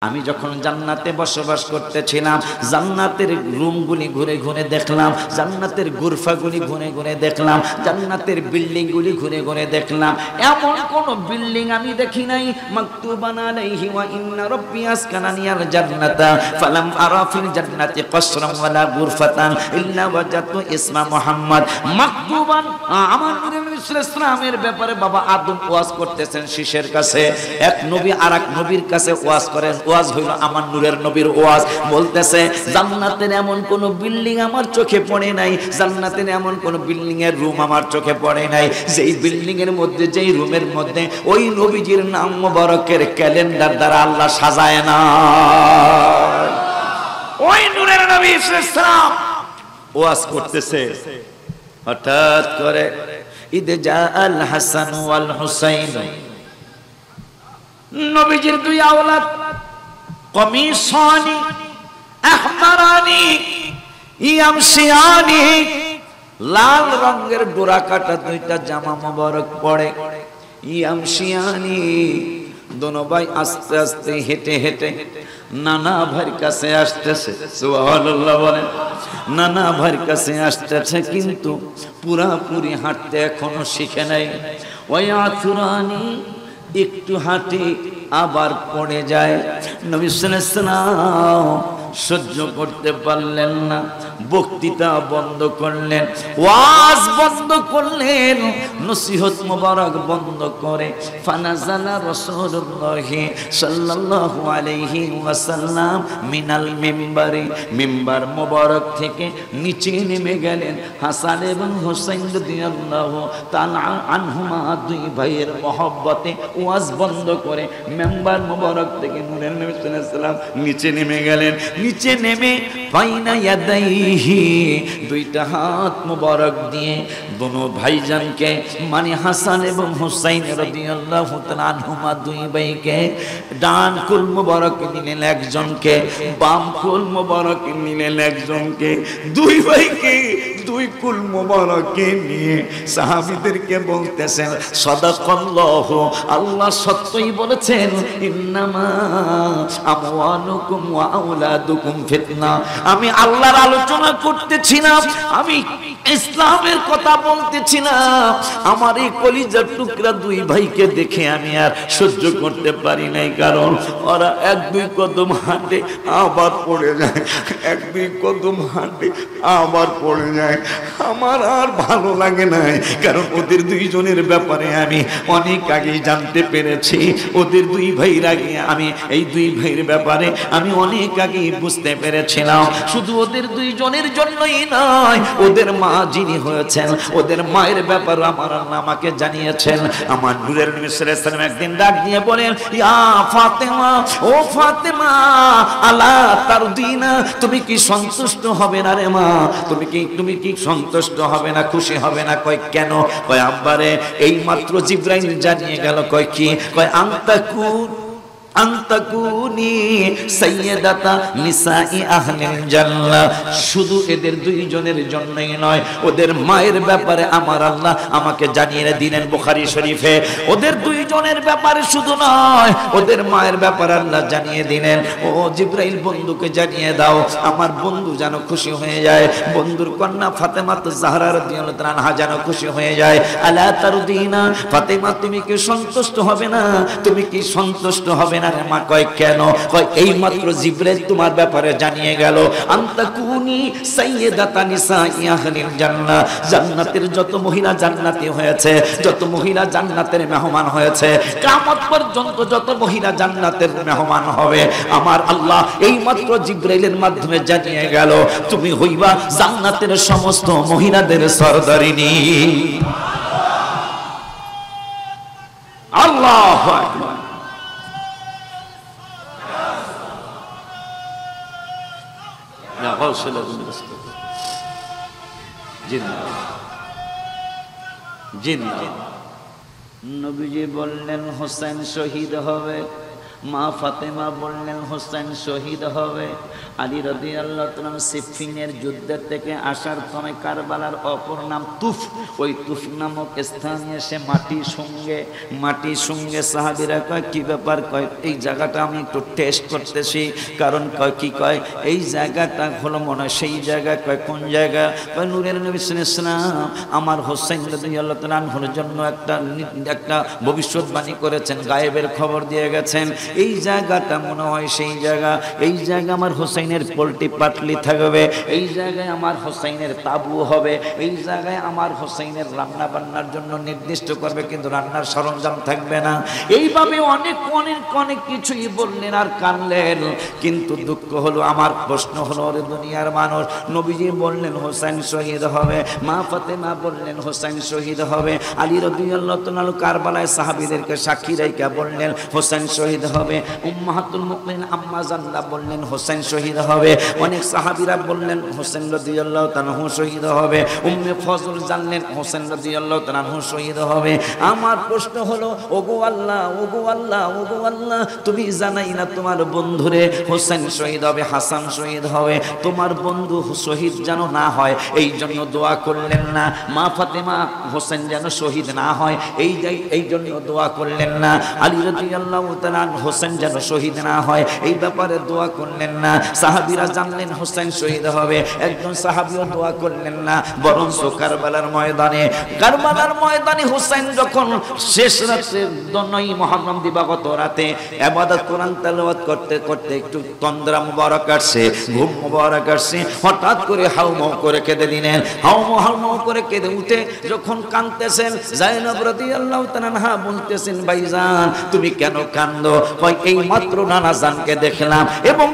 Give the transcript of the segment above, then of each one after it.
আমি যখন জান্নাতে বসবাস করতেছিলাম, জান্নাতের রুমগুলি ঘুরে ঘুরে দেখলাম, জান্নাতের গুরফাগুলি ঘুরে ঘুরে দেখলাম, জান্নাতের বিল্ডিংগুলি ঘুরে ঘুরে দেখলাম। এমন কোন বিল্ডিং আমি দেখি নাই মাকতুবান আলাইহি ওয়া ইন্না রাব্বি আসকানানিয়াল জান্নাতা ফালাম আরা ফিল জান্নাতি কসরান ওয়ালা গুরফাতান ইল্লা ওয়াজাতু ইসমা মুহাম্মদ মাকতুবান। আমার নবী ইসলামের ব্যাপারে বাবা আদম ওয়াজ করতেছেন শিশের কাছে, এক নবী আরেক নবীর কাছে ওয়াজ করেন। ওয়াজ হইল আমার নূরের নবীর ওয়াজ, বলতেছে জান্নাতের এমন কোন বিল্ডিং আমার চোখে পড়ে নাই, জান্নাতের এমন কোন বিল্ডিং এর রুম আমার চোখে পড়ে নাই যেই বিল্ডিং এর মধ্যে, যেই রুমের মধ্যে ওই নবীজির নাম মোবারকের ক্যালেন্ডার দ্বারা আল্লাহ সাজায় না। ওই নূরের নবী ইসলাম ওয়াজ করতেছে, হঠাৎ করে ইদ জাআল হাসান ওয়াল হুসাইন, নবীজির দুই আওলাদ কমিসানি আহমারানি ইয়ামসিয়ানি, লাল রঙের ডোরা কাটা দুইটা জামা মোবারক পরে। ইয়ামসিয়ানি, দোনো ভাই আস্তে আস্তে হেঁটে হেঁটে নানা ভাইয়ের কাছে আসতেছে। সুবহানাল্লাহ বলেন। নানা ভাইয়ের কাছে আসতেছে, কিন্তু পুরাপুরি হাঁটতে এখনো শিখে নাই। ওয়ায়াথুরানি, একটু হাঁটে আবার পড়ে যায়। নবী সাল্লাল্লাহু আলাইহি ওয়াসাল্লাম সহ্য করতে পারলেন না, বক্তৃতা বন্ধ করলেন, ওয়াজ বন্ধ করলেন, নসিহত মোবারক বন্ধ করে ফানাজালা রাসূলুল্লাহ সাল্লাল্লাহু আলাইহি ওয়াসাল্লাম মিনাল মিম্বারি, মিম্বার মোবারক থেকে নিচে নেমে গেলেন। হাসান এবং হুসাইন রাদিয়াল্লাহু তাআলা আনহুমা, দুই ভাইয়ের মহব্বতে ওয়াজ বন্ধ করে মিম্বার মোবারক থেকে নূরের নবী সাল্লাল্লাহু আলাইহি ওয়াসাল্লাম নিচে নেমে গেলেন। নিচে নেমে বাইনা ইয়াদাইহি, দুইটা হাত মোবারক দিয়ে দোনো ভাইজানকে, মানে হাসান এবং হুসাইন রাদিয়াল্লাহু তাআলা আনহুমা, দুই ভাইকে ডান কুল মোবারক নিলেন একজনকে, বাম কুল মোবারক নিলেন একজনকে। দুই ভাইকে দুই কুল মোবারকে নিয়ে সাহাবীদেরকে বলতেছেন সাদাকাল্লাহু, আল্লাহ সত্যই বলেছেন, ইন্নামা আমওয়ালুকুম ওয়া আওলাদুকুম ফিতনা। আমি আল্লাহর আলোচনা করতেছি না, আমি ইসলামের কথা বলতেছি না। আমার এই কলিজার টুকরা দুই ভাইকে দেখে আমি আর সহ্য করতে পারি নাই, কারণ ওরা এক দুই কদম হাঁটে আবার পড়ে যায়, এক দুই কদম হাঁটে আবার পড়ে যায়। আমার আর ভালো লাগে নাই, কারণ ওদের দুইজনের ব্যাপারে আমি অনেক আগেই জানতে পেরেছি। ওদের দুই ভাইয়ের আগে আমি এই দুই ভাইয়ের ব্যাপারে আমি অনেক আগেই বুঝতে পেরেছিলাম। শুধু ওদের দুইজনের জন্যই নয়, ওদের মা যিনি হয়েছেন, ওদের মায়ের ব্যাপারে আমার আল্লাহ আমাকে জানিয়েছেন। আমার নূরের নবী সাল্লাল্লাহু আলাইহি ওয়াসাল্লাম একদিন ডাক দিয়ে বলেন, ইয়া ফাতেমা, ও ফাতেমা, আলা তারদিনা, তুমি কি সন্তুষ্ট হবে না রে মা? তুমি কি সন্তুষ্ট হবে না, খুশি হবে না? কয় কেন? কয় আব্বারে এই মাত্র জিবরাইল জানিয়ে গেল। কয় কি? কয় আনতাকুনি সাইয়্যিদাতা নিসাই আহলিল জান্নাহ। শুধু এদের দুইজনের জন্যই নয়, ওদের মায়ের ব্যাপারে আমার আল্লাহ আমাকে জানিয়ে দিলেন বুখারী শরীফে। ওদের দুইজনের ব্যাপারে শুধু নয়, ওদের মায়ের ব্যাপারে আল্লাহ জানিয়ে দিলেন, ও জিবরাইল বন্ধুকে জানিয়ে দাও, আমার বন্ধু যেন খুশি হয়ে যায়, বন্ধুর কন্যা ফাতেমা জাহরা রাদিয়াল্লাহু তাআলা আনহা যেন খুশি হয়ে যায়। আলা তারদিনা, ফাতেমা তুমি কি সন্তুষ্ট হবে না? তুমি কি সন্তুষ্ট হবে না? মা কয় কেন? কয় এই মাত্র জিবরাইল তোমার ব্যাপারে জানিয়ে গেল, আনতাকুনি সাইয়্যিদাতা নিসাই আহলিল জান্নাহ। জান্নাতের যত মহিলা জান্নাতি হয়েছে, যত মহিলা জান্নাতের মেহমান হয়েছে, কিয়ামত পর্যন্ত যত মহিলা জান্নাতের মেহমান হবে, আমার আল্লাহ এই মাত্র জিবরাইলের মাধ্যমে জানিয়ে গেল, তুমি হইবা জান্নাতের সমস্ত মহিলাদের সরদারিনী। আল্লাহু আকবার। নবীজি বললেন হোসেন শহীদ হবে, মা ফাতেমা বললেন হোসেন শহীদ হবে। আলী রাদিয়াল্লাহু তাআলা সিফিনের যুদ্ধের থেকে আসার সময় কারবালার অপর নাম তুফ, ওই তুফ নামক স্থানে এসে মাটি সঙ্গে সাহাবীরা কয় কি ব্যাপার, কয় এই জায়গাটা আমি একটু টেস্ট করতেছি, কারণ কয় কি কয় এই জায়গাটা হলো মনে হয় সেই জায়গা, কয় কোন জায়গা, কয় নূরের নবী সাল্লাল্লাহু আলাইহি ওয়াসাল্লাম আমার হোসেন রাদিয়াল্লাহু তাআলা আনহুর জন্য একটা ভবিষ্যৎবাণী করেছেন, গায়েবের খবর দিয়ে গেছেন, এই জায়গাটা মনে হয় সেই জায়গা, এই জায়গা আমার হোসেনের পোল্ট্রি পাটলি থাকবে, এই জায়গায় আমার হোসেনের তাবু হবে, এই জায়গায় আমার হোসেনের রান্না বান্নার জন্য নির্দিষ্ট করবে, কিন্তু রান্নার সরঞ্জাম থাকবে না। এইভাবে অনেক অনেক অনেক কিছুই বললেন আর কানলেন। কিন্তু দুঃখ হলো, আমার প্রশ্ন হলো, ওরে দুনিয়ার মানুষ, নবীজি বললেন হোসেন শহীদ হবে, মা ফাতেমা বললেন হোসেন শহীদ হবে, আলী রাদিয়াল্লাহু তাআলা কারবালায় সাহাবীদেরকে সাক্ষী রেখে বললেন হোসেন শহীদ হবে, উম্মাহাতুল মুমিনিন আম্মা জান্নাহ বললেন হোসেন শহীদ হবে, অনেক সাহাবীরা বললেন হোসেন রাদিয়াল্লাহু তাআলা শহীদ হবে, উম্মে ফজল জানলেন হোসেন রাদিয়াল্লাহু তাআলা শহীদ হবে। আমার প্রশ্ন হলো, ওগো আল্লাহ, ওগো আল্লাহ, ওগো আল্লাহ, তুমি জানাই না তোমার বন্ধুরে হোসেন শহীদ হবে, হাসান শহীদ হবে, তোমার বন্ধু শহীদ যেন না হয় এই জন্য দোয়া করলেন না? মা ফাতেমা হোসেন যেন শহীদ না হয় এই জন্য দোয়া করলেন না? আলী রাদিয়াল্লাহু তাআলা হোসেন যেন শহীদ না হয় এই ব্যাপারে দোয়া করলেন না? সাহাবীরা জানলেন হোসেন শহীদ হবে, একজন সাহাবীও দোয়া করলেন না, বরং কারবালার ময়দানে হোসেন যখন শেষ রাতে 9 মুহররম দিবাগত রাতে ইবাদত কোরআন তেলাওয়াত করতে করতে একটু তন্দ্রা মুবারক আসছে, ঘুম মুবারক আসছে, হঠাৎ করে হাউমাউ করে কেঁদে দিলেন। হাউমাউ করে কেঁদে উঠে যখন কাঁদতেছেন, যায়েনব রাদিয়াল্লাহু তাআলা আনহা বলতেছেন, ভাইজান তুমি কেন কাঁদো? কই এই মাত্র নানাজানকে দেখলাম এবং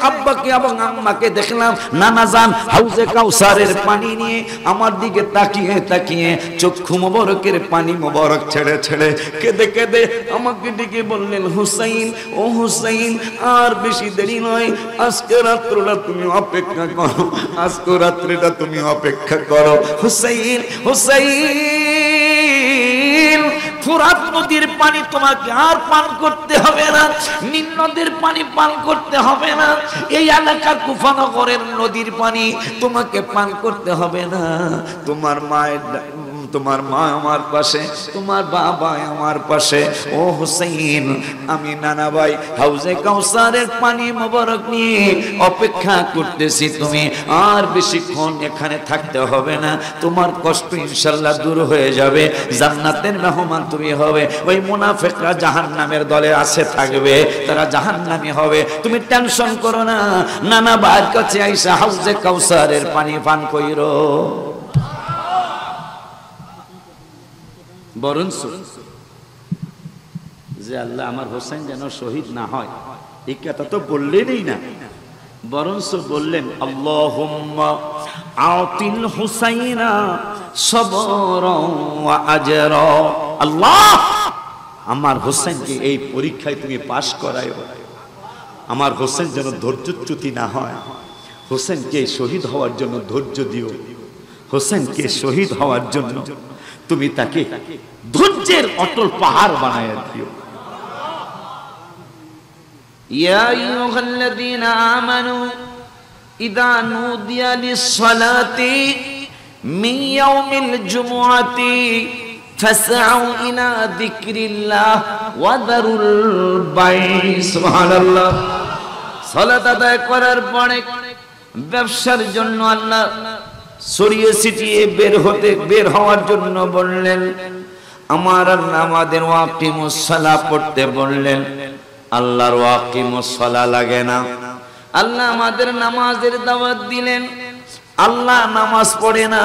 আব্বাকে এবং আম্মাকে দেখলাম, নানাজান হাউজে কাউসারের পানি নিয়ে আমার দিকে তাকিয়ে তাকিয়ে চক্ষু মোবারকের পানি মোবারক ছেড়ে ছেড়ে কেঁদে কেঁদে আমাকে ডেকে বললেন, হুসাইন, ও হুসাইন, আর বেশি দেরি নয়, আজকে রাত্রটা তুমি অপেক্ষা করো, আজকে রাত্রিটা তুমি অপেক্ষা করো। হুসাইন, হুসাইন, ফুরাত নদীর পানি তোমাকে আর পান করতে হবে না, নীল নদীর পানি পান করতে হবে না, এই এলাকার কুফা নগরের নদীর পানি তোমাকে পান করতে হবে না। তোমার মা আমার পাশে, তোমার বাবা আমার পাশে। ও হুসাইন, আমি নানা ভাই হাউজে কাউসারের পানি মোবারক নিয়ে অপেক্ষা করতেছি, তুমি আর বেশিক্ষণ এখানে থাকতে হবে না, তোমার কষ্ট ইনশাআল্লাহ দূর হয়ে যাবে, জান্নাতের মেহমান তুমি হবে। ওই মুনাফিকরা জাহান্নামের দলে আছে থাকবে, তারা জাহান্নামী হবে, তুমি টেনশন করো না, নানা ভাইয়ের কাছে আইসা হাউজে কাউসারের পানি পান কইরো। বরঞ্চ যে আল্লাহ আমার হোসেন যেন শহীদ না হয় এই কথা তো বললেনই না, বরঞ্চ বললেন, আল্লাহুম্মা আতিল হুসাইনা সবরা ওয়া আজরা। আল্লাহ আমার হোসেনকে এই পরীক্ষায় তুমি পাশ করায়ো, আমার হোসেন যেন ধৈর্যচ্যুতি না হয়, হোসেনকে শহীদ হওয়ার জন্য ধৈর্য দিও, হোসেনকে শহীদ হওয়ার জন্য তুমি তাকে ধৈর্যের অটল পাহাড় বানায় দিও। ইয়া আইয়ুহাল্লাযীনা আমানু ইযা নুদিয়া লিস-সালাতি মিন ইয়াউমিল জুমুআতি ফাসআউ ইলা যিকরিল্লাহ ওয়া দারুল বাই'। সুবহানাল্লাহ। সালাত আদায় করার পরে ব্যবসার জন্য আল্লাহ ছড়িয়ে ছিটিয়ে বের হওয়ার জন্য বললেন, আমার আল্লাহ আমাদের ওয়াকিমুস সালাহ পড়তে বললেন। আল্লাহর ওয়াকিমুস সালাহ লাগে না, আল্লাহ আমাদের নামাজের দাওয়াত দিলেন, আল্লাহ নামাজ পড়ে না।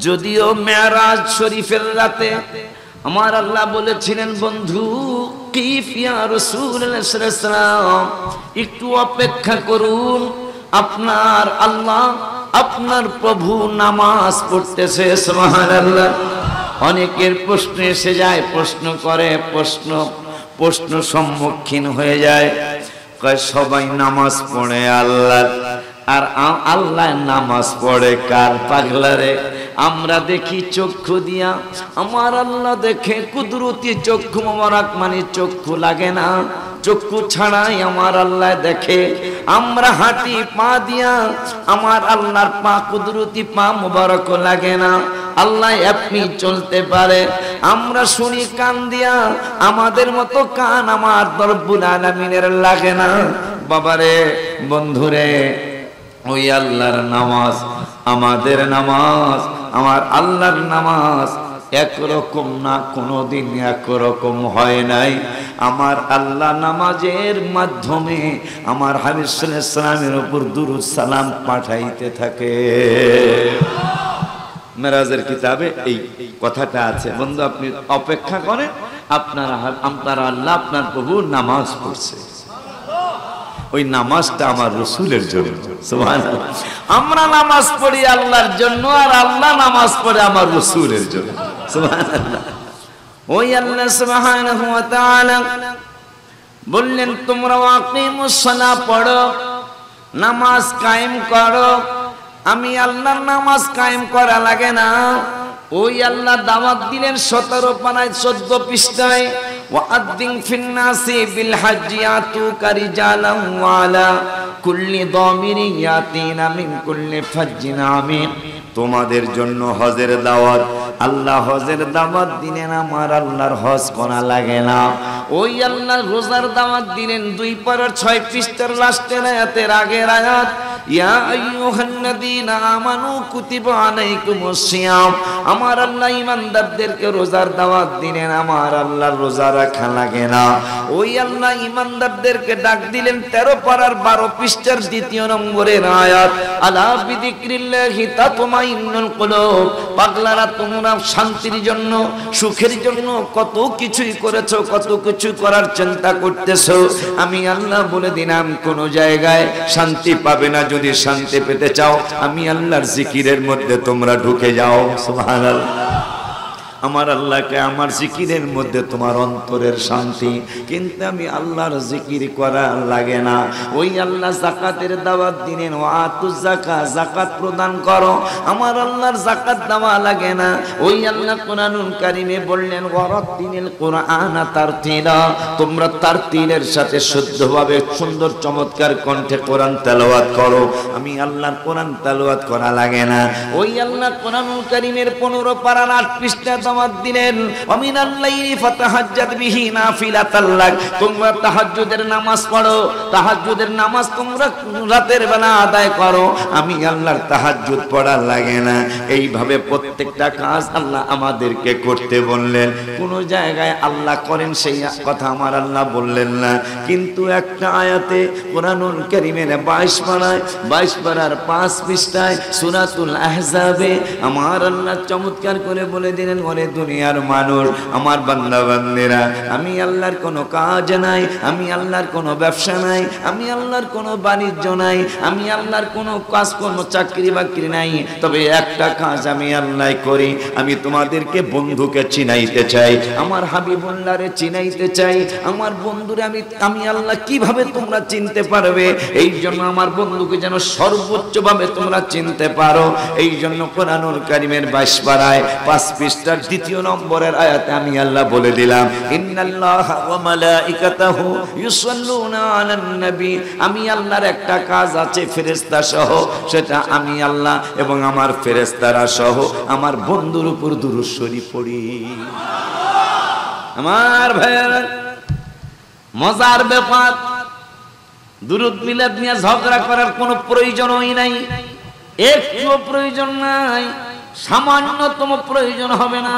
যদিও মেরাজ শরীফের রাতে আমার আল্লাহ বলেছিলেন, বন্ধু কিফ ইয়া রাসূলুল্লাহ সাল্লাল্লাহু আলাইহি ওয়াসাল্লাম, একটু অপেক্ষা করুন, আপনার আল্লাহ আপনার প্রভু নামাজ পড়তেছে। সুবহানাল্লাহ। অনেকের প্রশ্ন এসে যায়, প্রশ্ন করে, প্রশ্ন সম্মুখীন হয়ে যায়, কয় সবাই নামাজ পড়ে, আল্লাহ আর আল্লাহ নামাজ পড়ে কার পাগলারে? আমরা দেখি চক্ষু দিয়া, আমার আল্লাহ দেখে কুদরতি চক্ষু মোবারক, মানে চক্ষু লাগে না, চক্ষু ছাড়াই আমার আল্লাহ দেখে। আমরা হাঁটি পা দিয়া, আমার আল্লাহর পা কুদরতি পা মোবারক লাগে না, আল্লাহ আপনি চলতে পারে। আমরা শুনি কান দিয়া, আমাদের মতো কান আমার রব্বুল আলামিনের লাগে না। বাবারে, বন্ধুরে, ওই আল্লাহর নামাজ, আমাদের নামাজ, আমার আল্লাহর নামাজ একরকম না, কোনোদিন একরকম হয় নাই। আমার আল্লাহ নামাজের মাধ্যমে আমার হাবিব সাল্লাল্লাহু আলাইহি ওয়াসাল্লামের উপর দুরূদ সালাম পাঠাইতে থাকে। মেরাজের কিতাবে এই কথাটা আছে। বন্ধু, আপনি অপেক্ষা করেন, আপনার আল্লাহ, আপনার প্রভু নামাজ পড়ছে, ওই নামাজটা আমার রাসূলের জন্য। সুবহানাল্লাহ। আমরা নামাজ পড়ি আল্লাহর জন্য, আর আল্লাহ নামাজ পড়ে আমার রাসূলের জন্য। সুবহানাল্লাহ। ওই আল্লাহ সুবহানাহু ওয়া তাআলা বললেন, তোমরা আকিমুস সালাহ পড়ো, নামাজ কায়েম করো। আমি আল্লাহর নামাজ কায়েম করা লাগে না। ওই আল্লাহ দাওয়াত দিলেন 17 পারায় 14 পৃষ্ঠায়, ওয়াআদ্দিন ফিন্নাসি বিল হাজ্জি আতুকা রিজালাম ওয়া আলা কুল্লি দামিরি ইয়াতিনা মিন কুল্লি ফাজ্জিন আমিক। তোমাদের জন্য হজের দাওয়াত। আল্লাহ হজের দাওয়াত দিলেন, আমার আল্লাহর হজ করা লাগে না। ওই আল্লাহ রোজার দাওয়াত দিলেন 2 পারার 6 পৃষ্ঠার লাস্টের আয়াতের আগের আয়াত, ইয়া আইয়ুহাল্লাযীনা আমানু কুতিবা আলাইকুমুস সিয়াম। আমার আল্লাহ ঈমানদারদেরকে রোজার দাওয়াত দিলেন, আমার আল্লাহর রোজা রাখা লাগে না। ওই আল্লাহ ঈমানদারদেরকে ডাক দিলেন 13 পারার 12 পৃষ্ঠার 2 নম্বরের আয়াত, আলা বিযিকরিল্লাহি তাতমাইন্নুল কুলুব। পাগলারা, তোমরা শান্তির জন্য, সুখের জন্য কত কিছুই করেছো, কত কিছু করার চিন্তা করতেছো। আমি আল্লাহ বলে দিলাম, কোন জায়গায় শান্তি পাবে না। যদি শান্তি পেতে চাও, আমি আল্লাহর জিকিরের মধ্যে তোমরা ঢুকে যাও। সুবহানাল্লাহ। আমার আল্লাহকে, আমার জিকিরের মধ্যে তোমার অন্তরের শান্তি। কিন্তু আমি আল্লাহর জিকির করা লাগে না। ওই আল্লাহ যাকাতের দাওয়াত দিলেন, ওয়াতুজ যাকাত, যাকাত প্রদান করো। আমার আল্লাহর যাকাত দেওয়া লাগে না। ওই আল্লাহ কোরআনুল কারীমে বললেন, ওয়ারাতিলিল কুরআনা তারতিলা। তোমরা তারতিলের সাথে শুদ্ধভাবে সুন্দর চমৎকার কণ্ঠে কোরআন তেলাওয়াত করো। আমি আল্লাহর কোরআন তেলাওয়াত করা লাগে না। ওই আল্লাহ কোরআনুল কারীমের 15 পারার 8 পৃষ্ঠা দিলেন, ওয়ামিনাল লাইলি ফাতাহাজ্জাদ বিহি নাফিলাতাল লাক। তোমরা তাহাজ্জুদের নামাজ পড়ো, তাহাজ্জুদের নামাজ তোমরা রাতের বেলা আদায় করো। আমি আল্লাহর তাহাজ্জুদ পড়া লাগে না। এইভাবে প্রত্যেকটা কাজ আল্লাহ আমাদেরকে করতে বললেন। কোন জায়গায় আল্লাহ করেন সেই কথা আমার আল্লাহ বললেন না। কিন্তু একটা আয়াতে কোরআনুল কারীমের 22 পারায় 22 পারার 5 পৃষ্ঠায় সূরাতুল আহজাবে আমার আল্লাহ চমৎকার করে বলে দিলেন, ওরে দুনিয়ার মানুষ, আমার বান্দা বান্দিরা, আমি আল্লাহর কোনো কাজ নাই, আমি আল্লাহর কোনো ব্যবসা নাই, আমি আল্লাহর কোনো বাণিজ্য নাই, আমি আল্লাহর কোনো কাজ, কোনো চাকরি বাকরি নাই। তবে একটা কাজ আমি আল্লাহ করি, আমি তোমাদেরকে বন্ধুকে চিনাইতে চাই, আমার হাবিবুল্লাহরে চিনাইতে চাই। আমার বন্ধুরে আমি আল্লাহ কিভাবে তোমরা চিনতে পারবে? এই জন্য আমার বন্ধুকে যেন সর্বোচ্চভাবে তোমরা চিনতে পারো। এই জন্য কোরআনুল কারীমের 22 পারায় 5 পৃষ্ঠার 2 নম্বরের আয়াতে আমি আল্লাহ বলে দিলাম, ইন্নাল্লাহা ওয়া মালাইকাতাহু ইউসাল্লুনা আলান নবী। আমি আল্লাহর একটা কাজ আছে ফেরেশতা সহ, সেটা আমি আল্লাহ এবং আমার ফেরেশতারা সহ আমার বন্ধুর উপর দুরূদ শরীফ পড়ি। আমার ভাইয়েরা, মজার ব্যাপার, দুরূদ মিলাদ নিয়ে ঝগড়া করার কোনো প্রয়োজনই নাই, একটুও প্রয়োজন নাই, সামান্যতম প্রয়োজন হবে না।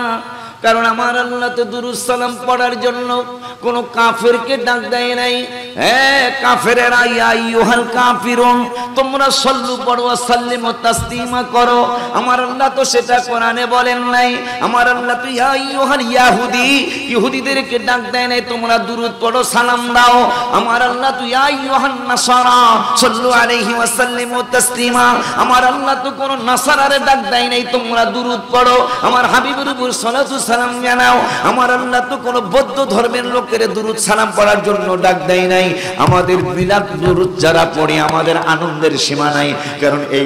কারণ আমার আল্লাহ তো দুরূদ সালাম পড়ার জন্য কোন কাফেরকে ডাক দেয় নাই। কাফেরেরা, ইয়া আইয়ুহাল কাফিরুন, তোমরা সাল্লু পড়ো ওয়া সাল্লিমু তাসলিমা করো। আমার আল্লাহ তো সেটা কোরআনে বলেন নাই। আমার আল্লাহ তো ইয়া আইয়ুহাল ইয়াহুদি, ইহুদিদেরকে ডাক দেয় নাই, তোমরা দুরূদ পড়ো, সালাম দাও। আমার আল্লাহ তো ইয়া আইয়ুহান নাসারা সাল্লু আলাইহি ওয়া সাল্লিমু তাসলিমা। আমার আল্লাহ তো কোন নাসারারে ডাক দেয় নাই, তোমরা দুরূদ পড়ো, আমার হাবিবের উপর সালাতু সালাম জানাও। আমার আল্লাহ তো কোন বৌদ্ধ ধর্মের লোকের দুরূদ সালাম পড়ার জন্য ডাক দেয় নাই। আমাদের মিলাদ দুরূদ যারা পড়ি আমাদের আনন্দের সীমা নাই। কারণ এই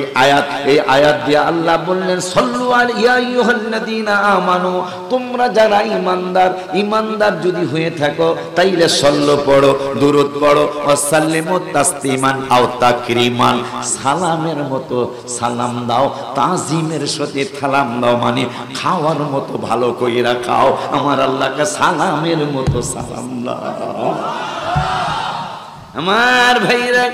আয়াত দিয়ে আল্লাহ বললেন সাল্লু আলাইয়া আইয়ুহাল্লাযীনা আমানু, তোমরা যারা ঈমানদার যদি হয়ে থাকো তাইলে সাল্লু পড়ো, দুরূদ পড়ো, ওয়াসাল্লিমু তাসলিমান আও তাকরিমান, সালামের মতো সালাম দাও, তাজিমের সাথে সালাম দাও, মানে খাওয়ার মতো ভালো কইরা খাও, আমার আল্লাহকে সালামের মতো সালাম দাও। আমার ভাইরা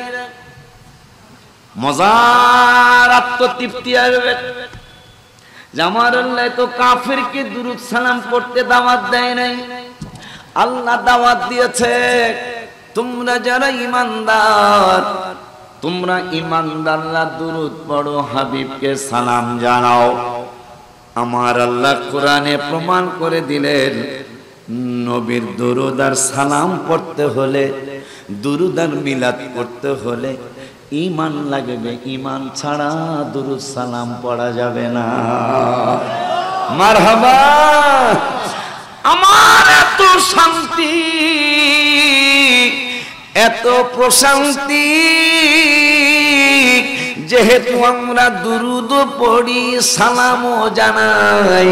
মজার আত্মতৃপ্তি আসবে যে আমার আল্লাহ তো কাফেরকে দুরূদ সালাম পড়তে দাওয়াত দেয় নাই, আল্লাহ দাওয়াত দিয়েছে তোমরা যারা ঈমানদার, তোমরা ঈমানদাররা দুরূদ পড়ো, হাবিবকে সালাম জানাও। আমার আল্লাহ কোরআনে প্রমাণ করে দিলেন নবীর দুরূদ আর সালাম পড়তে হলে, দুরূদ আর মিলাদ পড়তে হলে ঈমান লাগবে, ঈমান ছাড়া দুরূদ সালাম পড়া যাবে না। মারহাবা। আমার এত শান্তি, এত প্রশান্তি, যেহেতু আমরা দুরূদ পড়ি, সালামও জানাই।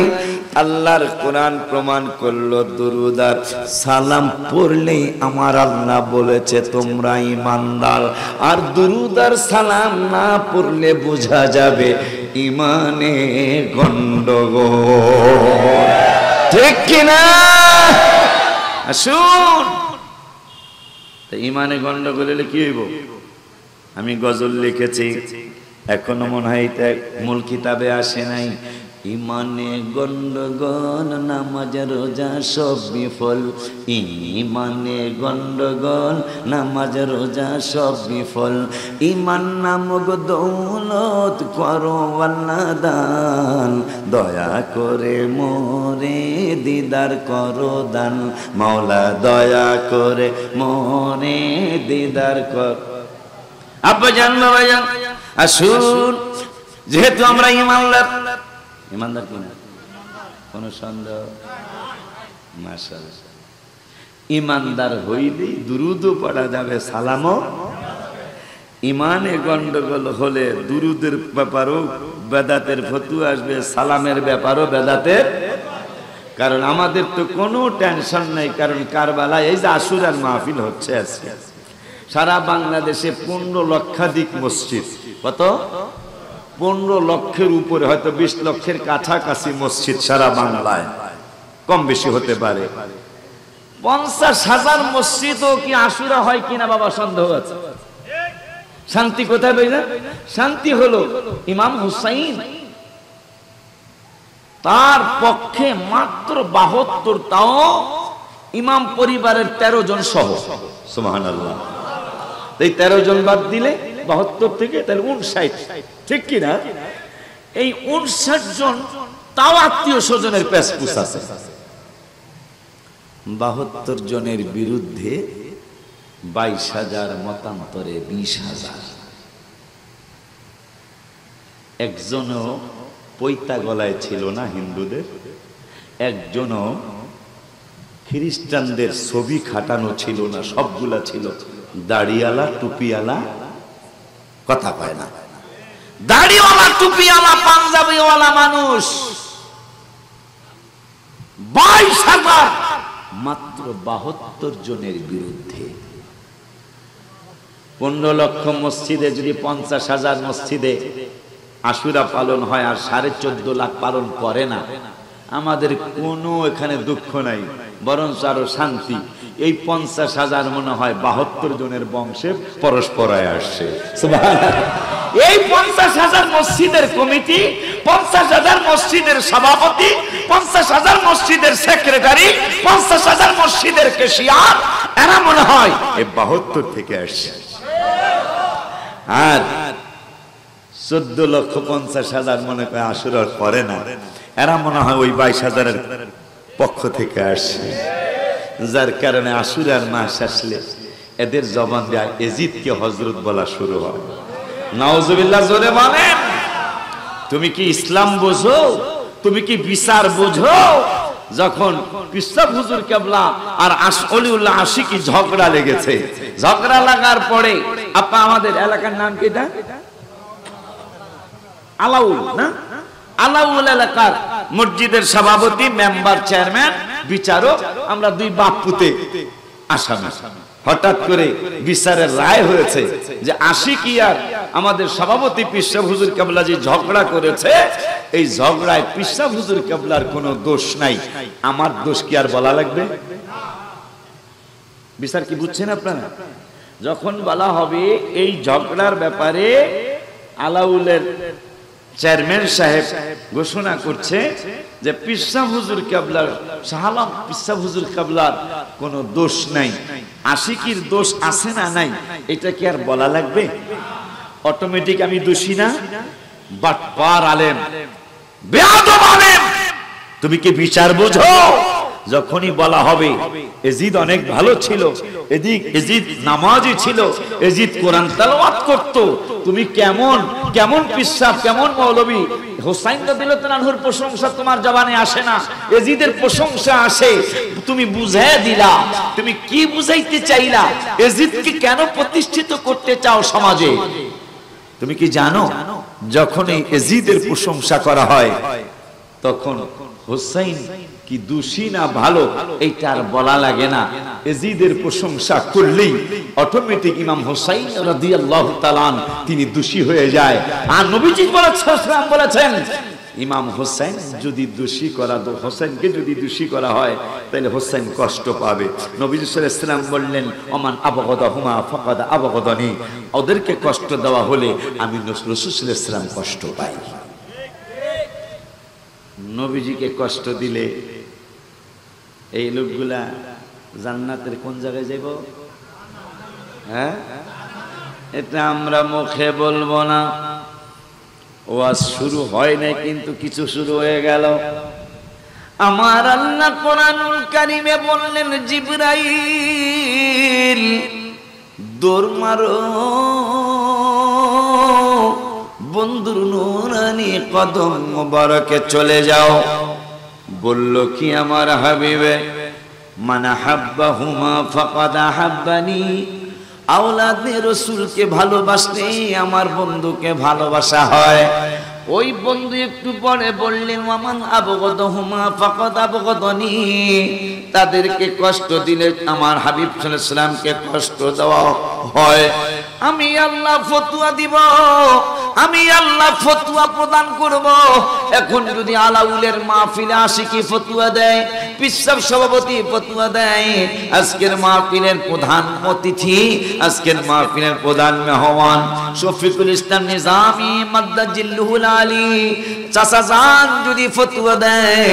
আল্লাহর কোরআন প্রমাণ করলো দুরূদ আর সালাম পড়লেই আমার আল্লাহ বলেছে তোমরা ঈমানদার। আর দুরূদ আর সালাম না পড়লে বোঝা যাবে ঈমানে গন্ডগোল, ঠিক কিনা? আসুন, ঈমানে গন্ডগোল হলে কি হইব? আমি গজল লিখেছি, এখনো মনে হয় এটা মূল কিতাবে আসে নাই। ঈমানে গন্ডগোল, নামাজ রোজা সব বিফল, ঈমানে গন্ডগোল, নামাজ রোজা সব বিফল। ঈমান নামক দৌলত করো আল্লাহ দান, দয়া করে মোরে দিদার করো দান, মাওলা দয়া করে মোরে দিদার কর। আব্বা জান, বাবা জান, আসুন, যেহেতু আমরা ঈমানদার কিনা কোন সন্দেহ? মাশাআল্লাহ, ঈমানদার হইলেই দুরূদও পড়া যাবে, সালামও। ঈমানে গন্ডগোল হলে দুরূদের ব্যাপারও বেদাতের ফতোয়া আসবে, সালামের ব্যাপারও বেদাতের। কারণ আমাদের তো কোনো টেনশন নাই, কারণ কারবালায় এই যে আশুরার মাহফিল হচ্ছে আজকে, সারা বাংলাদেশে 15 লক্ষাধিক মসজিদ, কত 15 লক্ষের উপরে, হয়তো 20 লক্ষের কাছাকাছি মসজিদ সারা বাংলায়, কম বেশি হতে পারে। 50,000 মসজিদও কি আশুরা হয় কিনা বাবা সন্দেহ আছে। শান্তি কোথায় পাই না? শান্তি হলো ইমাম হুসাইন, তার পক্ষে মাত্র 72, তাও ইমাম পরিবারের 13 জন সহ। সুবহানাল্লাহ। এই 13 জন বাদ দিলে 72 থেকে তাহলে 59, ঠিক কিনা? এই 59 জন তাও আত্মীয় স্বজনের পেশপুষ আছে। 72 জনের বিরুদ্ধে 22,000 মতান্তরে 20,000। একজনও পৈতা গলায় ছিল না হিন্দুদের, একজনও খ্রিস্টানদের ছবি খাটানো ছিল না, সবগুলা ছিল দাড়িওয়ালা, টুপিওয়ালা, কথা কয় না, দাড়িওয়ালা, টুপিওয়ালা, পাঞ্জাবিওয়ালা মানুষ। 22,000 মাত্র 72 জনের বিরুদ্ধে। 15 লক্ষ মসজিদে যদি 50,000 মসজিদে আশুরা পালন হয় আর 14.5 লাখ পালন করে না, আমাদের কোনো এখানে দুঃখ নাই, বরঞ্চ আরো শান্তি। এই 50,000 মনে হয় 72 জনের বংশে পরস্পরায় আসছে। এই 50,000 মসজিদের কমিটি, 50,000 মসজিদের সভাপতি, 50,000 মসজিদের সেক্রেটারি, 50,000 মসজিদের কেশিয়ার, এরা মনে হয় এই 72 থেকে আসছে। আর 14,50,000 মনে করে আশুরার করে না, এরা মনে হয় ওই 22,000 পক্ষ থেকে আসছে। যার কারণে আশুরার মাস আসলে এদের জবান দেয় এজিদকে হযরত বলা শুরু হয়। নাউজুবিল্লাহ, জোরে বলেন। তুমি কি ইসলাম বোঝো? তুমি কি বিচার বোঝো? যখন পিসাব হুজুর কেবলা আর অলিউল্লাহ আশিকি ঝগড়া লেগেছে, ঝগড়া লাগার পরে আপা আমাদের এলাকার নাম কি এটা? আলাউল না? আলাউল এলাকার মসজিদের সভাপতি, মেম্বার, চেয়ারম্যান, বিচারক, আমরা দুই বাপ পুতে আসামি। হঠাৎ করে বিচারের রায় হয়েছে যে আশিকি আর আমাদের সভাপতি পিসাব হুজুর কেবলা যে ঝগড়া করেছে, এই ঝগড়ায় পিসাব হুজুর কেবলার কোনো দোষ নাই, আমার দোষ কি আর বলা লাগবে? বিচার কি বুঝছেন আপনারা? যখন বলা হবে এই ঝগড়ার ব্যাপারে আলাউলের চেয়ারম্যান সাহেব ঘোষণা করছে যে পিসাব হুজুর কেবলার, শাহ আলম পিসাব হুজুর কেবলার কোনো দোষ নাই, আশিকির দোষ আছে না নাই, এটা কি আর বলা লাগবে? অটোমেটিক আমি দোষী না? বাটপার আলেম, বেয়াদব আলেম, তুমি কি বিচার বুঝো? যখনই বলা হবে এজিদ অনেক ভালো ছিল, এজিদ নামাজি ছিল, এজিদ কোরআন তেলাওয়াত করত, তুমি কেমন কেমন পিসাব, কেমন মৌলবী, হোসাইন রাদিয়াল্লাহু আনহুর প্রশংসা তোমার জবানে আসে না, এজিদের প্রশংসা আসে, তুমি বুঝাইয়া দিলা, তুমি কি বুঝাইতে চাইলা? এজিদকে কেন প্রতিষ্ঠিত করতে চাও সমাজে? তুমি কি জানো যখন এই এজিদের প্রশংসা করা হয় তখন হোসাইন কি দোষী না ভালো এইটা আর বলা লাগে না, এজিদের প্রশংসা করলেই অটোমেটিক ইমাম হোসাইন রাদিয়াল্লাহু তাআলা তিনি দোষী হয়ে যায়। আর নবীজি বলেছেন ইমাম হোসেন যদি দোষী করা, হোসেনকে যদি দোষী করা হয় তাহলে হোসেন কষ্ট পাবে। নবী সাল্লাল্লাহু আলাইহি ওয়াসাল্লাম বললেন ওমান আবগাদাহুমা ফাকাদ আবগাদানি, ওদেরকে কষ্ট দেওয়া হলে আমি রাসূল সাল্লাল্লাহু আলাইহি ওয়াসাল্লাম কষ্ট পাই। নবীজিকে কষ্ট দিলে এই লোকগুলা জান্নাতের কোন জায়গায় যাইব? হ্যাঁ, এটা আমরা মুখে বলবো না, ওয়াজ শুরু হয় নাই কিন্তু কিছু শুরু হয়ে গেল। আমার আল্লাহ কোরআনুল কারীমে বললেন জিবরাইল দৌড় মারো বন্ধুর নূরানি কদম মোবারকে চলে যাও। বলল কি আমার হাবিবে, মান হাব্বাহুমা ফাকাদ হাব্বানি, আওলাদে রাসূলকে ভালোবাসলে আমার বন্ধুকে ভালোবাসা হয়। ওই বন্ধু একটু পরে বললেন ওয়ামান আবগাদাহুমা ফাকাদ আবগাদানি, তাদেরকে কষ্ট দিলে আমার হাবিব সাল্লাল্লাহু আলাইহি ওয়াসাল্লামকে কষ্ট দেওয়া হয়। আমি আল্লাহ ফতোয়া দিব, আমি আল্লাহ ফতোয়া প্রদান করব। এখন যদি আলাউলের মাহফিলে আশিকি ফতোয়া দেয়, পিসাব সভাপতি ফতোয়া দেয়, আজকের মাহফিলের প্রধান অতিথি, আজকের মাহফিলের প্রধান মেহমান শফিকুল ইসলাম নিজামী মাদ্দাজিল্লুহুল আলী চাচা জান যদি ফতোয়া দেয়,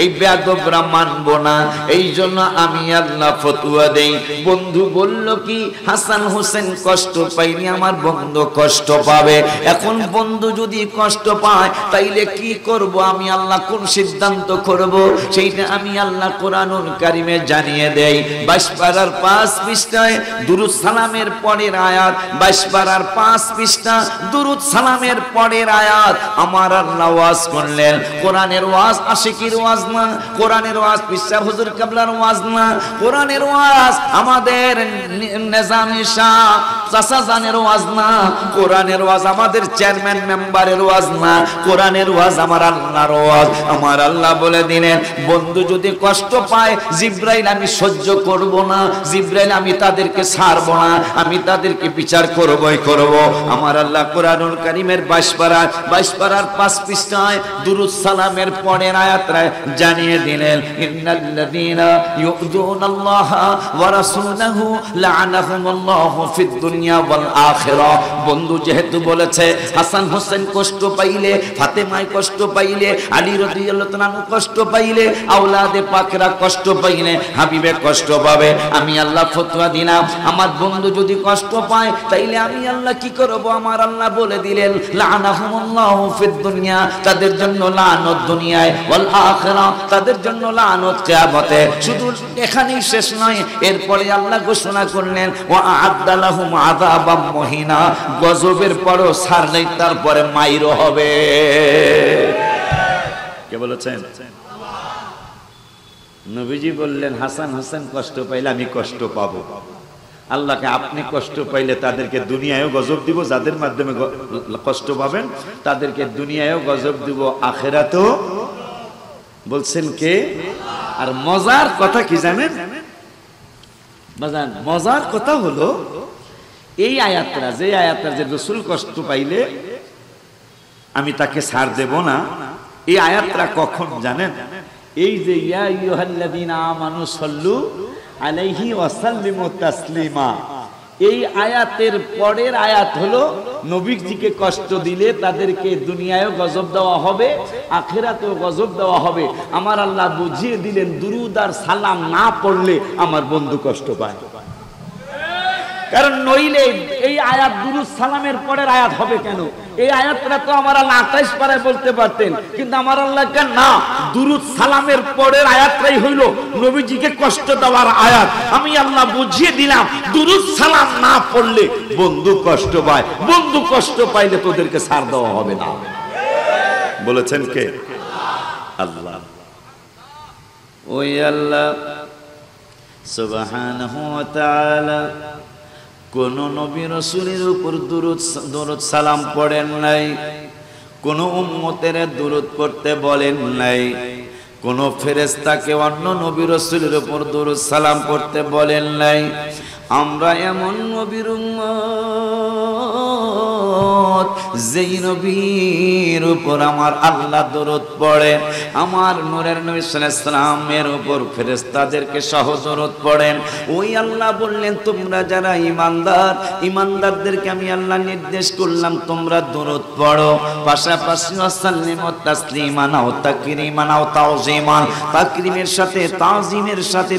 এই বেয়াদবরা মানবো না। এই জন্য আমি আল্লাহ ফতোয়া দেই। বন্ধু বলল কি হাসান হোসেন কষ্ট পাইনি, আমার বন্ধু কষ্ট পাবে। এখন বন্ধু যদি কষ্ট পায় তাইলে কি করব? আমি আল্লাহ কোন সিদ্ধান্ত করব সেইটা আমি আল্লাহ কোরআনুল কারীমে জানিয়ে দেই। 22 পারার 5 পৃষ্ঠায় দুরূদ সালামের পরের আয়াত, 22 পারার 5 পৃষ্ঠা দুরূদ সালামের পরের আয়াত আমার আল্লাহ ওয়াজ করলেন। কোরআনের ওয়াজ আশিকির ওয়াজ না, কোরআনের ওয়াজ পিসাব হুজুর কেবলার ওয়াজ না, কোরআনের ওয়াজ আমাদের নিজামী শাহ চাচা জানের ওয়াজ না, কোরআনের ওয়াজ আমাদের চেয়ারম্যান মেম্বারের ওয়াজ না, কোরআনের ওয়াজ আমার আল্লাহর ওয়াজ। আমার আল্লাহ বলে দিলেন বন্ধু যদি কষ্ট পায়, জিবরাইল আমি সহ্য করব না, জিবরাইল আমি তাদেরকে ছাড়ব না, আমি তাদেরকে বিচার করবই করব। আমার আল্লাহ কোরআনুল কারীমের 22 পারার 5 পৃষ্ঠায় দুরূদ সালামের পরের আয়াতে জানিয়ে দিলেন ইন্নাল্লাযীনা ইউযুনাল্লাহা ওয়া রাসূলাহু লা'নাহুমুল্লাহু ফিদ দুনিয়া ওয়াল আখিরাহ। বন্ধু যেহেতু বলেছে হাসান হোসেন কষ্ট পাইলে, ফাতেমায় কষ্ট পাইলে, আলী রাদিয়াল্লাহু তাআলা কষ্ট পাইলে, আওলাদে পাকরা কষ্ট পাইলে, হাবিবে কষ্ট পাবে। আমি আল্লাহ ফতোয়া দিলাম আমার বন্ধু যদি কষ্ট পায় তাইলে আমি আল্লাহ কি করব? আমার আল্লাহ বলে দিলেন লা'নাহুমুল্লাহু ফিদ দুনিয়া, তাদের জন্য লানত দুনিয়ায়, ওয়াল আখিরাহ তাদের জন্য লানত কিয়ামতে। শুধু এখানেই শেষ নয়, এরপরে আল্লাহ ঘোষণা করলেন ওয়া আ'আদ্দা লাহুম আযাবাম মুহিনা, গজবের পরও ছাড় নেই, তারপরে মাইরও হবে। কে বলেছেন? নবীজি বললেন, হাসান হাসান কষ্ট পাইলে আমি কষ্ট পাবো। আল্লাহকে আপনি কষ্ট পাইলে তাদেরকে দুনিয়ায়ও গজব দিব, যাদের মাধ্যমে কষ্ট পাবেন তাদেরকে দুনিয়ায়ও গজব দিব, আখিরাতেও। বলছেন কে? আর মজার কথা কি জানেন বাজান? মজার কথা হলো এই আয়াতটা, যে আয়াতটা যে রাসূল কষ্ট পাইলে আমি তাকে ছাড় দেব না, এই আয়াতটা কখন জানেন? এই যে ইয়া আইয়ুহাল্লাযীনা আমানু সাল্লু আলাইহি ওয়া সাল্লিমু তাসলিমা, এই আয়াতের পরের আয়াত হলো নবীজিকে কষ্ট দিলে তাদেরকে দুনিয়ায়ও গজব দেওয়া হবে, আখিরাতেও গজব দেওয়া হবে। আমার আল্লাহ বুঝিয়ে দিলেন দুরুদ আর সালাম না পড়লে আমার বন্ধু কষ্ট পায়। কারণ নইলে এই আয়াত দুরুদ সালামের পরের আয়াত হবে কেন? এই আয়াতটা তো আমার আল্লাহ 28 পারায় বলতে পারতেন, কিন্তু আমার আল্লাহ কেন না, দুরুদ সালামের পরের আয়াতটাই হইল নবীজিকে কষ্ট দেওয়ার আয়াত। আমি আল্লাহ বুঝিয়ে দিলাম দুরুদ সালাম না পড়লে বন্ধু কষ্ট পায়, বন্ধু কষ্ট পাইলে তোদেরকে ছাড় দেওয়া হবে না। বলেছেন কে? আল্লাহ। ওই আল্লাহ সুবহানাহু ওয়া তাআলা কোন নবী রাসূলের উপর দরুদ সালাম পড়েন নাই, কোন উম্মতের দরুদ পড়তে বলেন নাই, কোন ফেরেশতাকে অন্য নবী রাসূলের উপর দরুদ সালাম পড়তে বলেন নাই। আমরা এমন নবীর উম্মত যেই নবীর উপর আমার আল্লাহ দরুদ পড়েন, আমার নূরের নবী সাল্লাল্লাহু আলাইহি সাল্লামের উপর ফেরেশতাদেরকে সহ দরুদ পড়েন। ওই আল্লাহ বললেন, তোমরা যারা ঈমানদার, ঈমানদারদেরকে আমি আল্লাহ নির্দেশ করলাম তোমরা দরুদ পড়ো, পাশাপাশি ওয়াসাল্লিমু তাসলিমান ও তাকরিমান ও তাওজিমান, তাকরিমের সাথে তাজিমের সাথে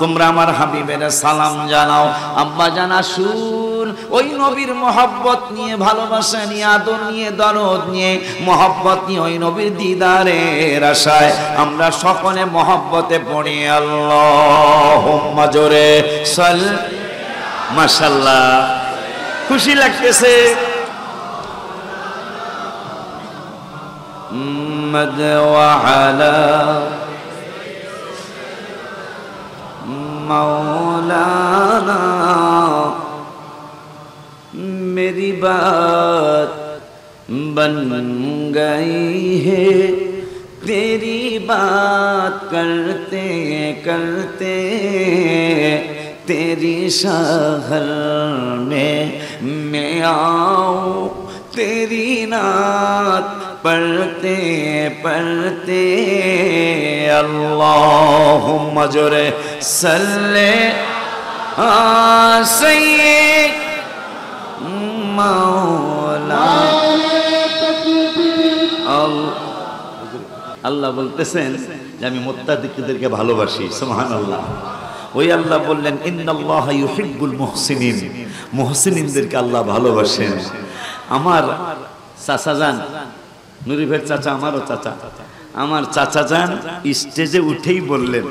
তোমরা আমার হাবিবের সালাম জানাও। আব্বা জানা শুন, ওই নবীর মহব্বত নিয়ে, ভালোবাসা নিয়ে, আদর নিয়ে, দরদ নিয়ে, মহব্বত নিয়ে, ওই নবীর দিদারের আশায় আমরা সকলে মহব্বতে পড়ি আল্লাহুম্মা জোরে সাল। মাশাআল্লাহ, খুশি লাগতেছে। মদ ওয়া আলা मौलाना मेरी बात बन गई है, तेरी बात करते करते तेरी शहर में मैं आऊं, तेरी नात पढ़ते पढ़ते अल्लाहुम्मा जोरे सल्ले सैयद मौला। আল্লাহ বলতেছেন যে আমি মুত্তাকিদেরকে ভালোবাসি। সুবহানাল্লাহ। ওই আল্লাহ বললেন, ইন্নাল্লাহা ইউহিব্বুল মুহসিনিন, মুহসিনিনদেরকে আল্লাহ ভালোবাসেন। আমার চাচা যান, নুরিফের চাচা, আমারও চাচা, আমার চাচা যান স্টেজে উঠেই বললেন,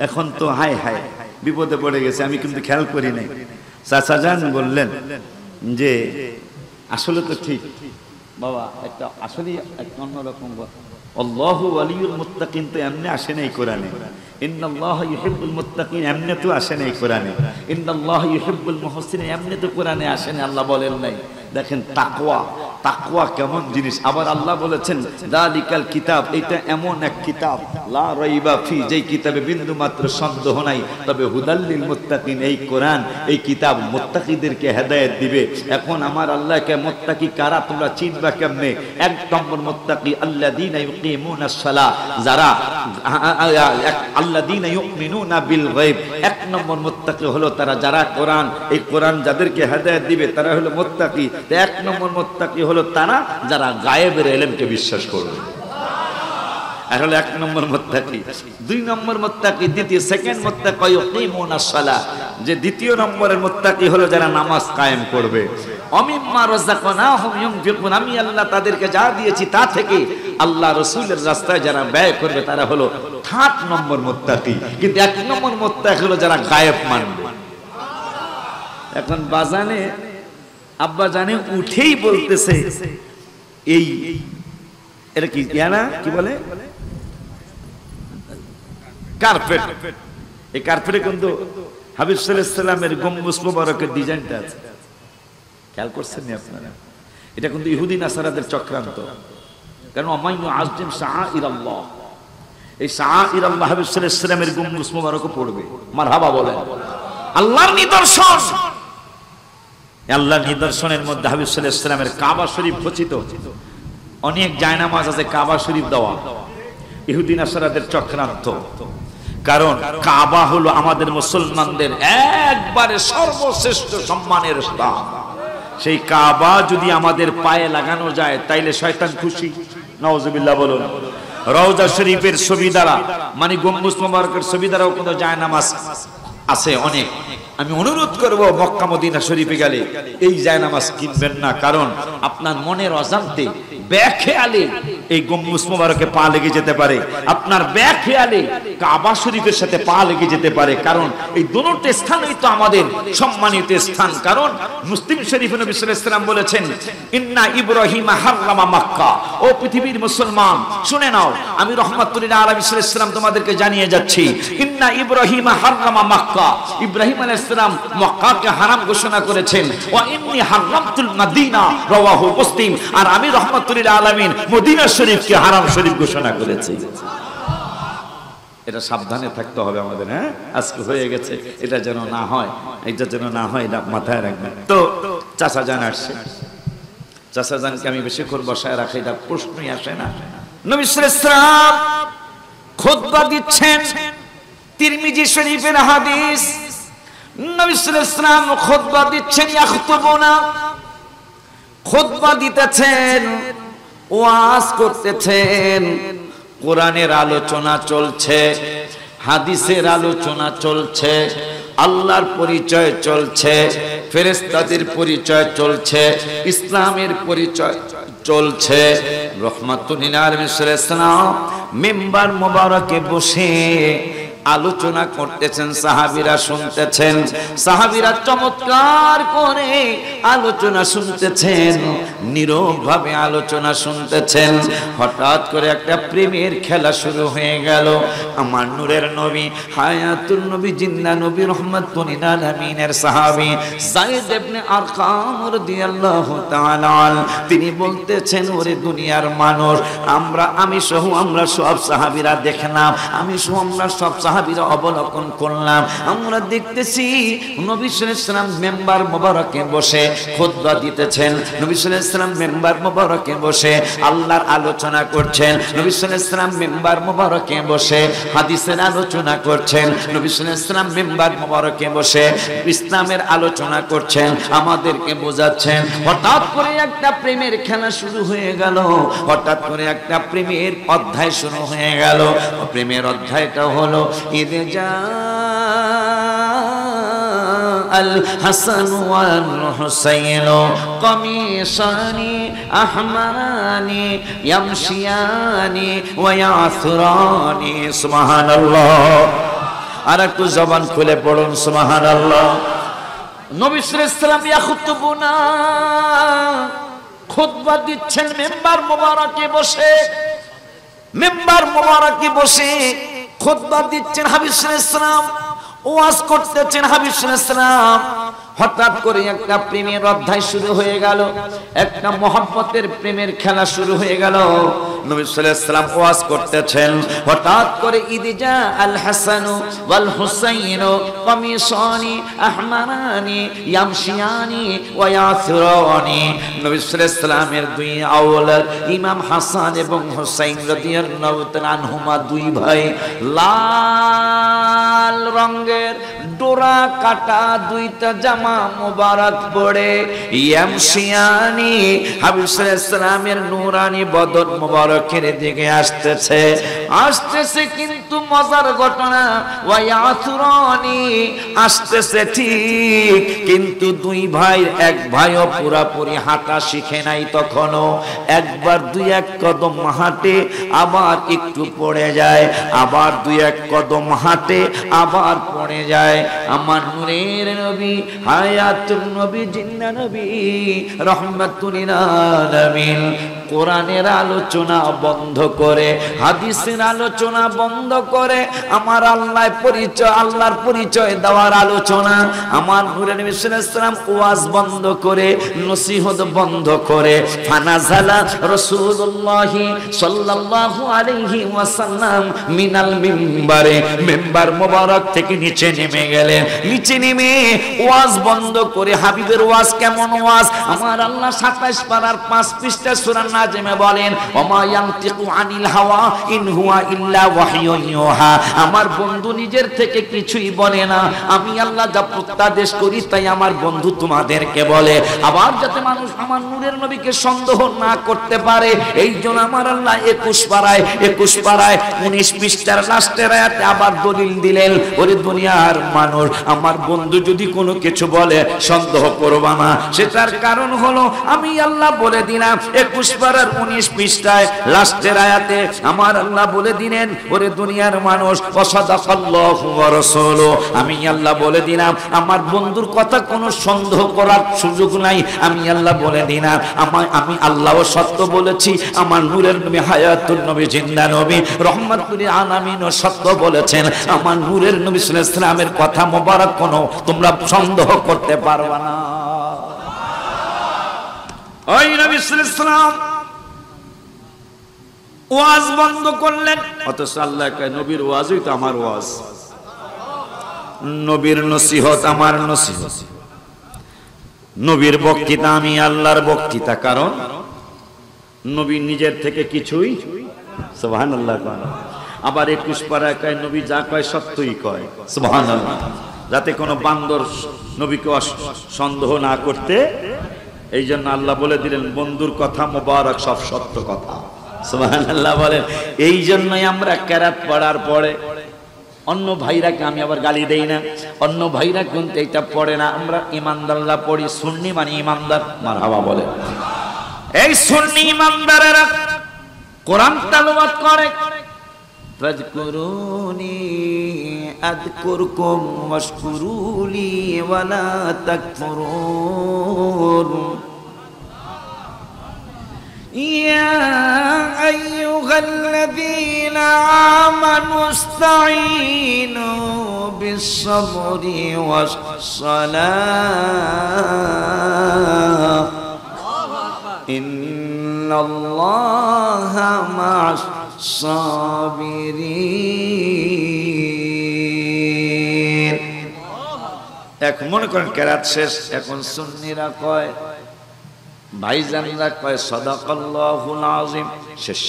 এখন তো হায় হায় বিপদে পড়ে গেছে, আমি কিন্তু খেয়াল করি নাই। চাচা যান বললেন যে আসলে তো ঠিক বাবা, একটা আসলে একটা অন্যরকম, আল্লাহু ওয়ালিউল মুত্তাকিন তো এমনি আসে নাই কোরআনে, ইন্নাল্লাহা ইউহিব্বুল মুত্তাকিন এমনি তো আসে নাই কোরআনে, ইন্নাল্লাহা ইউহিব্বুল মুহসিনিন এমনি তো কোরআনে আসে নাই, আল্লাহ বলেন নাই। দেখেন তাকওয়া, তাকওয়া কেমন জিনিস। আবার আল্লাহ বলেছেন যালিকাল কিতাব, এটা এমন এক কিতাব, লা রাইবা ফি, যেই কিতাবে বিন্দু মাত্র সন্দেহ নাই, তবে হুদাল লিল মুত্তাকিন, এই কোরআন, এই কিতাব মুত্তাকিদেরকে হেদায়েত দিবে। এখন আমার আল্লাহকে মুত্তাকি কারা তোমরা চিনবা কেমনে? এক নম্বর মুত্তাকি আল্লাযীনা ইউকিমুনাস সালাহ, যারা আল্লাযীনা ইউমিনুনা বিল গায়ব, এক নম্বর মুত্তাকি হলো তারা যারা কোরআন, এই কোরআন যাদেরকে হেদায়েত দিবে তারা হলো মুত্তাকি। এক নম্বর মুত্তাকি হলো তারা যারা গায়েবের ইলমকে বিশ্বাস করবে, আর হলো এক নম্বর মুত্তাকি। দুই নম্বর মুত্তাকি, দ্বিতীয় সেকেন্ড মুত্তাকি ইউকিমুনাস সালাহ, যে দ্বিতীয় নম্বরের মুত্তাকি হলো যারা নামাজ কায়েম করবে। অমিম্মা রাযাকনাহুম ইউনফিকুন, আমি আল্লাহ তাদেরকে যা দিয়েছি তা থেকে আল্লাহ রাসূলের রাস্তায় যারা ব্যয় করবে তারা হলো থার্ড নম্বর মুত্তাকি। কিন্তু এক নম্বর মুত্তাকি হলো যারা গায়েব মানবে। এখন বাজানে আব্বা জানে উঠেই বলতেছে, এটা কি জানা কি বলে কার্পেট, এই কার্পেটে কিন্তু হাবিব সাল্লাল্লাহু আলাইহি সাল্লামের গম্বুজ মোবারকের ডিজাইনটা আছে। খেয়াল করছেন নি আপনারা? এটা কিন্তু ইহুদি নাসারাদের চক্রান্ত। কারণ আমাইয়ু আযম শাআইরাল্লাহ, এই শাআইরাল্লাহ হাবিব সাল্লাল্লাহু আলাইহি সাল্লামের গম্বুজ মোবারকও পড়বে। মারহাবা বলেন। আল্লাহর নিদর্শন, আল্লাহর নিদর্শনের মধ্যে হাবিব সাল্লাল্লাহু আলাইহি সাল্লামের কাবা শরীফ খচিত। অনেক জায়নামাজ আছে কাবা শরীফ দেওয়া, ইহুদি নাসারাদের চক্রান্ত। কারণ কাবা হলো আমাদের মুসলমানদের একবারে সর্বশ্রেষ্ঠ সম্মানের স্থান। সেই কাবা যদি আমাদের পায়ে লাগানো যায় তাইলে শয়তান খুশি। নাউজুবিল্লাহ বলুন। রওজা শরীফের ছবি দ্বারা, মানে গম্বুজ মোবারকের ছবি দ্বারাও কিন্তু জায়নামাজ আছে অনেক। আমি অনুরোধ করব মক্কা মদিনা শরীফে গেলে এই জায়নামাজ কিনবেন না। কারণ আপনার মনের অজান্তে বেখেয়ালে এই গম্বুজ মোবারকে পা লেগে যেতে পারে, আপনার বেখেয়ালে কাবা শরীফের সাথে পা লেগে যেতে পারে। কারণ এই দুটো স্থানই তো আমাদের সম্মানিত স্থান। কারণ মুসলিম শরীফে নবী সাল্লাল্লাহু আলাইহি ওয়াসাল্লাম বলেছেন, ইন্না ইব্রাহিম হাররামা মক্কা। ও পৃথিবীর মুসলমান শুনে নাও, আমি রাহমাতুল লিল আলামিন সাল্লাল্লাহু আলাইহি ওয়াসাল্লাম তোমাদেরকে জানিয়ে যাচ্ছি, ইন্না ইব্রাহিম হাররামা মক্কা। ইব্রাহিম আলাইহিস সালাম মক্কাকে হারাম ঘোষণা করেছেন। ওয়া ইন্নী হাররামতুল মদিনা, রাওয়াহু মুসলিম। আর আমি রাহমাতুল লিল আলামিন মদিনা শরীফকে হারাম শরীফ ঘোষণা করেছি। এটা সাবধানে থাকতে হবে আমাদের। হ্যাঁ, আজকে হয়ে গেছে, এটা যেন না হয়, এটা যেন না হয়, এটা মাথায় রাখবেন। তো চাচা জান আসছে, চাচা জানকে আমি বেশিক্ষণ বসায় রাখি, এটা প্রশ্নই আসে না। নবী সাল্লাল্লাহু আলাইহি ওয়াসাল্লাম খুতবা দিচ্ছেন, তিরমিজি শরীফের হাদিস। নবী সাল্লাল্লাহু আলাইহি ওয়াসাল্লাম খুতবা দিচ্ছেন, ইয়াখতুবুনা, খুতবা দিতেছেন, ওয়াজ করতেছেন, কোরআনের আলোচনা চলছে, হাদিসের আলোচনা চলছে, আল্লাহর পরিচয় চলছে, ফেরেশতাদের পরিচয় চলছে, ইসলামের পরিচয় চলছে। রাহমাতুল লিল আলামিন সাল্লাল্লাহু আলাইহি ওয়াসাল্লাম মিম্বার মোবারকে বসে আলোচনা করতেছেন, সাহাবীরা শুনতেছেন, সাহাবীরা চমৎকার করে আলোচনা শুনতেছেন, নীরবভাবে আলোচনা শুনতেছেন। হঠাৎ করে একটা প্রেমের খেলা শুরু হয়ে গেল। আমার নূরের নবী, হায়াতুন নবী, জিন্দা নবী, রাহমাতুল লিল আলামিনের সাহাবী যায়েদ ইবনে আরকাম রাদিয়াল্লাহু তাআলা তিনি বলতেছেন, ওরে দুনিয়ার মানুষ, আমি সহ আমরা সব সাহাবীরা দেখলাম, আমি সহ আমরা সব সাহাবীরা অবলোকন করলাম, আমরা দেখতেছি নবী সাল্লাল্লাহু আলাইহি ওয়াসাল্লাম মেম্বার মোবারকে বসে খুতবা দিতেছেন, নবী সাল্লাল্লাহু আলাইহি ওয়াসাল্লাম মেম্বার মোবারকে বসে আল্লাহর আলোচনা করছেন, নবী সাল্লাল্লাহু আলাইহি ওয়াসাল্লাম মেম্বার মোবারকে বসে হাদিসের আলোচনা করছেন, নবী সাল্লাল্লাহু আলাইহি ওয়াসাল্লাম মেম্বার মোবারকে বসে ইসলামের আলোচনা করছেন, আমাদেরকে বোঝাচ্ছেন। হঠাৎ করে একটা প্রেমের খেলা শুরু হয়ে গেল, হঠাৎ করে একটা প্রেমের অধ্যায় শুরু হয়ে গেল। প্রেমের অধ্যায়টা হলো, ইদে জা আল হাসান ওয়াল হুসাইন কমিসানি আহমারানি ইয়ামশিয়ানি ওয়া ইয়াসরানি। সুবহানাল্লাহ। আর একটু জবান খুলে পড়ুন সুবহানাল্লাহ। নবী সাল্লাল্লাহু আলাইহি ওয়াসাল্লাম ইয়াখুতুবুনা, খুতবা দিচ্ছেন মেম্বার মোবারকে বসে, মেম্বার মোবারকে বসে খুতবা দিচ্ছেন, হাবিব সাল্লাল্লাহু আলাইহি ওয়াসাল্লাম ওয়াজ করতেছেন, হাবিব সাল্লাল্লাহু আলাইহি ওয়াসাল্লাম। হঠাৎ করে একটা প্রেমের অধ্যায় শুরু হয়ে গেল, একটা মহব্বতের প্রেমের খেলা শুরু হয়ে গেল। নবী সাল্লাল্লাহু আলাইহি ওয়াসাল্লাম ওয়াজ করতেছেন, হঠাৎ করে ইদজা আল হাসানু ওয়াল হুসাইনু কমিসানি আহমারানি ইয়ামশিয়ানি ওয়া ইয়াসরানি। নবী সাল্লাল্লাহু আলাইহি ওয়াসাল্লামের দুই আওলাদ ইমাম হাসান এবং হুসাইন রাদিয়াল্লাহু তাআলা আনহুমা, দুই ভাই, লাল রঙের ডোরা কাটা দুইটা জামা মুবারক পরে ইয়ামশিয়ানি হাবিব সাল্লাল্লাহু আলাইহি ওয়াসাল্লামের নূরানি বদন মুবারকের দিকে আসতেছে কিন্তু মজার ঘটনা, ওয়া ইয়াসরানি আসতেছে ঠিক, কিন্তু দুই ভাই, এক ভাইও পুরাপুরি হাঁটা শিখে নাই তখনও। একবার দুই এক কদম হাঁটে, আবার একটু পড়ে যায়, আবার দুই এক কদম হাঁটে, আবার পড়ে যায়। যায় আমার নূরের নবী হায়াতুন নবী জিন্দা নবী রহমাতুল লিল আলামিন কোরআনের আলোচনা বন্ধ করে হাদিসের আলোচনা বন্ধ করে আমার আল্লাহর পরিচয় দেওয়ার আলোচনা আমার নূরের নবী সাল্লাল্লাহু আলাইহি ওয়াসাল্লাম ওয়াজ বন্ধ করে নসিহত বন্ধ করে ফানাজালা রাসূলুল্লাহ সাল্লাল্লাহু আলাইহি ওয়াসাল্লাম মিনাল মিম্বারে মিম্বার মোবারক থেকে নিচে নেমে গেলেন নিচে নেমে ওয়াজ বন্ধ করে হাবিবের ওয়াজ কেমন ওয়াজ আমার আল্লাহ 27 পারার 5 পৃষ্ঠা সূরা নাজমে বলেন ওমা ইয়ানতিকু আনিল হাওয়া ইন হুয়া ইল্লা ওয়াহয়ুন ইউহা আমার বন্ধু নিজের থেকে কিছুই বলে না আমি আল্লাহ যা প্রত্যাদেশ করি তাই আমার বন্ধু তোমাদেরকে বলে আবার যাতে মানুষ আমার নূরের নবীকে সন্দেহ না করতে পারে এইজন্য আমার আল্লাহ 21 পারায় 19 পৃষ্ঠার লাস্টের আয়াতে আবার দলিল দিলেন ওরে দুনিয়ার মানুষ আমার বন্ধু যদি কোনো কিছু বলে সন্দেহ করবা না সেটার কারণ হলো আমি আল্লাহ বলে দিলাম 21 পারার 19 পৃষ্ঠায় লাস্টের আয়াতে আমার আল্লাহ বলে দিলেন ওরে দুনিয়ার মানুষ ওয়াসাদাকাল্লাহু ওয়া রাসূলুহু আমি আল্লাহ বলে দিলাম আমার বন্ধুর কথা কোনো সন্দেহ করার সুযোগ নাই আমি আল্লাহ বলে দিলাম আমি আল্লাহও সত্য বলেছি আমার নূরের নবী হায়াতুন নবী জিন্দা নবী রহমাতুল লিল আলামিনও সত্য বলেছেন আমার নূরের নবী সাল্লাল্লাহু আলাইহি ওয়াসাল্লামের কথা মোবারক কোনো তোমরা সন্দেহ করতে পারবে না ওই নবী সাল্লাল্লাহু আলাইহি ওয়াসাল্লাম ওয়াজ বন্ধ করলেন অথচ আল্লাহ কয় নবীর ওয়াজই তো আমার ওয়াজ নবীর নসিহত আমার নসিহত নবীর বক্তৃতা আমি আল্লাহর বক্তৃতা কারণ নবী নিজের থেকে কিছুই সুবহানাল্লাহ আবার 21 পারায় কয় নবী যা কয় সত্যই কয় সুবহানাল্লাহ যাতে কোনো বান্দর নবীকে সন্দেহ না করতে এইজন্য আল্লাহ বলে দিলেন বন্ধুর কথা মোবারক সব সত্য কথা সুবহানাল্লাহ বলেন এইজন্যই আমরা কেরাত পড়ার পরে অন্য ভাইরাকে আমি আবার গালি দেই না অন্য ভাইরা কিন্তু এটা পড়ে না আমরা ইমানদাররা পড়ি সুন্নি মানে ইমানদার মারহাবা বলে এই সুন্নি ইমানদারেরা কোরআন তেলাওয়াত করে ফাযকুরুনি আযকুরকুম ওয়াশকুরুলি ওয়ালা তাকফুরুন يا أيها الذين آمنوا استعينوا بالصبر والصلاة إن الله مع الصابرين এখন মনে করেন কেরাত শেষ এখন সুন্নিরা কয় ভাইজানরা কয় সাদাকাল্লাহুল আযীম শেষ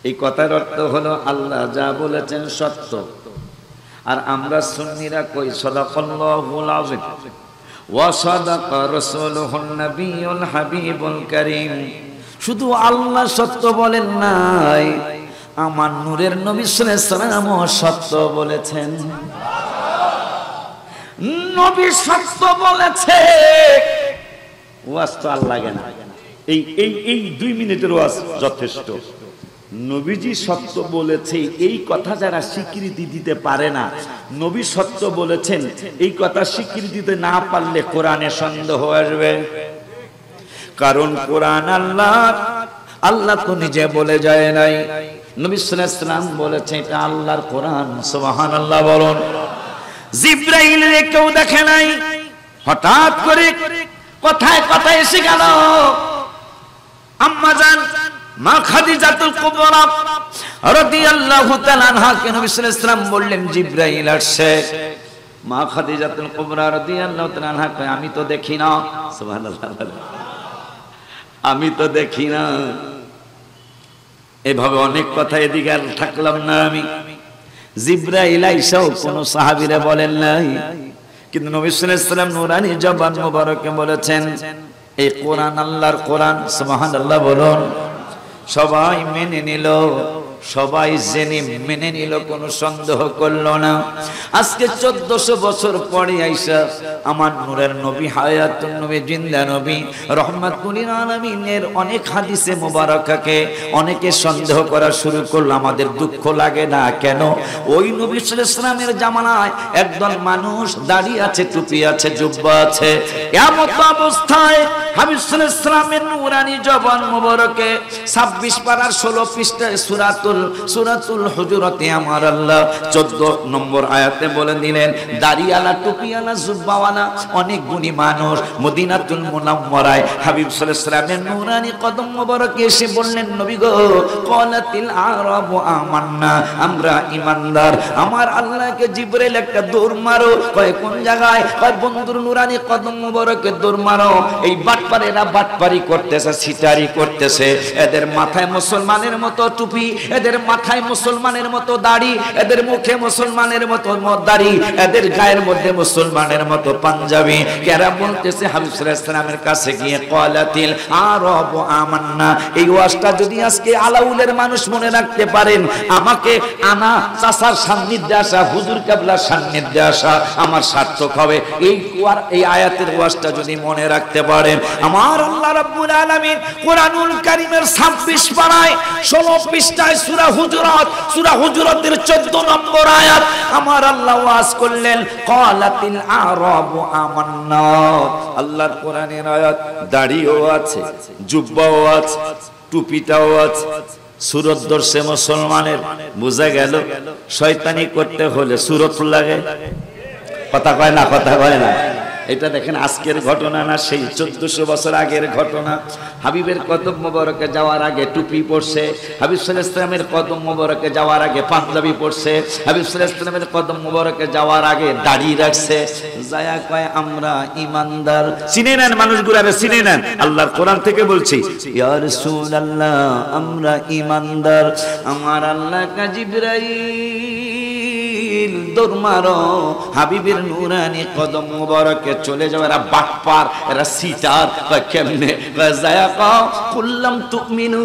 এই কথার অর্থ হলো আল্লাহ যা বলেছেন সত্য আর আমরা সুন্নিরা কই সাদাকাল্লাহুল আযীম ওয়া সাদাকা রাসূলুহুন নবিয়ুল হাবিবুল কারীম শুধু আল্লাহ সত্য বলেন নাই আমার নূরের নবী সাল্লাল্লাহু আলাইহি ওয়াসাল্লামও সত্য বলেছেন নবী সত্য বলেছে ওয়াজ তো আর লাগে না এই 2 মিনিটের ওয়াজ যথেষ্ট নবীজি সত্য বলেছে এই কথা যারা স্বীকৃতি দিতে পারে না নবী সত্য বলেছেন এই কথা স্বীকৃতি দিতে না পারলে কোরআনে সন্দেহ আসবে কারণ কোরআন আল্লাহ তো নিজে বলে যায় নাই নবী সাল্লাল্লাহু আলাইহি ওয়াসাল্লাম বলেছে এটা আল্লাহর কোরআন সুবহানাল্লাহ বলুন জিবরাইলের কেউ দেখে নাই হঠাৎ করে কথায় কথায় এসে গেল আম্মা জান মা খাদিজাতুল কুবরা রাদিয়াল্লাহু তাআলা আনহাকে নবী সাল্লাল্লাহু আলাইহি ওয়াসাল্লাম বললেন জিবরাইল আসছে মা খাদিজাতুল কুবরা রাদিয়াল্লাহু তাআলা আনহা কয় আমি তো দেখি না সুবহানাল্লাহ আমি তো দেখি না এভাবে অনেক কথা এদিকে আর থাকলাম না আমি জিবরাইল আইসাও কোন সাহাবীরা বলেন নাই কিন্তু নবী সাল্লাল্লাহু আলাইহি ওয়াসাল্লাম নূরানী জবান মোবারকে বলেছেন এই কোরআন আল্লাহর কোরআন সুবহানাল্লাহ বলুন সবাই মেনে নিল সবাই জেনে মেনে নিল, কোনো সন্দেহ করলো না। আজকে 1400 বছর পরে আইসা আমার নূরের নবী, হায়াতুন নবী, জিন্দা নবী, রহমাতুল আলামিনের অনেক হাদিসে মুবারাকাকে অনেকে সন্দেহ করা শুরু করলো। আমাদের দুঃখ লাগে না কেন? ওই নবী সাল্লাল্লাহু আলাইহি ওয়াসাল্লামের জামানায় একদল মানুষ দাড়ি আছে, টুপি আছে, জুব্বা আছে, এমন অবস্থায় হাবিব সাল্লাল্লাহু আলাইহি ওয়াসাল্লামের নূরানি জবান মুবারকে 26 পারার 16 পৃষ্ঠায় সূরাতুল হুজুরাতে আমার আল্লাহ 14 নম্বর আয়াতে বলে দিলেন, দাড়িওয়ালা, টুপিওয়ালা, জুব্বাওয়ালা অনেক গুণী মানুষ মদিনাতুল মুনাওয়ারায় হাবিব সাল্লাল্লাহু আলাইহি ওয়াসাল্লামের নূরানি কদম মুবারকে এসে বললেন, নবী গো, ক্বালাতিল আরাবু আমান্না, আমরা ঈমানদার। আমার আল্লাহকে জিবরাইল একটা দৌড় মারো, কয় কোন জায়গায়? কয় বন্ধুর নূরানি কদম মুবারকে দৌড় মারো। এই বাটপারেরা বাটপারি করতেছে, সিটারি করতেছে, এদের মাথায় মুসলমানের মতো টুপি, এদের মাথায় মুসলমানের মতো দাড়ি, এদের মুখে মুসলমানের মতো দাড়ি, এদের গায়ের মধ্যে মুসলমানের মতো পাঞ্জাবি। কেরা বলতেছে হাবিব সাল্লাল্লাহু আলাইহি ওয়াসাল্লামের কাছে গিয়ে, ক্বালাতিল আরাবু আমান্না। এই ওয়াজটা যদি আজকে আলাউলের মানুষ মনে রাখতে পারেন, আমাকে আনা চাচার সান্নিধ্যে আসা, হুজুর কেবলার সান্নিধ্যে আসা আমার সার্থক হবে। এই আয়াতের ওয়াজটা যদি মনে রাখতে পারেন, আমার আল্লাহ রাব্বুল আলামিন কোরআনুল কারীমের 26 পারায় 16 পৃষ্ঠায় সূরা হুজুরাতের 14 নম্বর আয়াত আমার আল্লাহ ওয়াজ করলেন, ক্বালাতিল আরাবু আমান্না। আল্লাহর কোরআনের আয়াত, দাড়িও আছে, জুব্বাও আছে, টুপিটাও আছে, সুরত ধরছে মুসলমানের। বুঝা গেল শয়তানি করতে হলে সুরত লাগে। কথা কয় না, কথা কয় না। এটা দেখেন আজকের ঘটনা না, সেই 1400 বছর আগের ঘটনা। হাবিবের কদম মোবারকে যাওয়ার আগে টুপি পরছে, হাবিব সাল্লাল্লাহু আলাইহি ওয়াসাল্লামের কদম মোবারকে যাওয়ার আগে পাঞ্জাবি পরছে, হাবিব সাল্লাল্লাহু আলাইহি ওয়াসাল্লামের কদম মোবারকে যাওয়ার আগে দাড়ি রাখছে। যায়া কয় আমরা ঈমানদার। চিনে নেন মানুষগুলারে, চিনে নেন। আল্লাহর কোরআন থেকে বলছি, ইয়া রাসূলুল্লাহ আমরা ঈমানদার। আমার আল্লাহ কা জিবরাইল দৌড় মারো, হাবিবের নূরানি কদম মোবারকে চলে যাও। এরা বাটপার, এরা সিটার। কেমনে? যায়া কও কুল্লাম তুমিনু,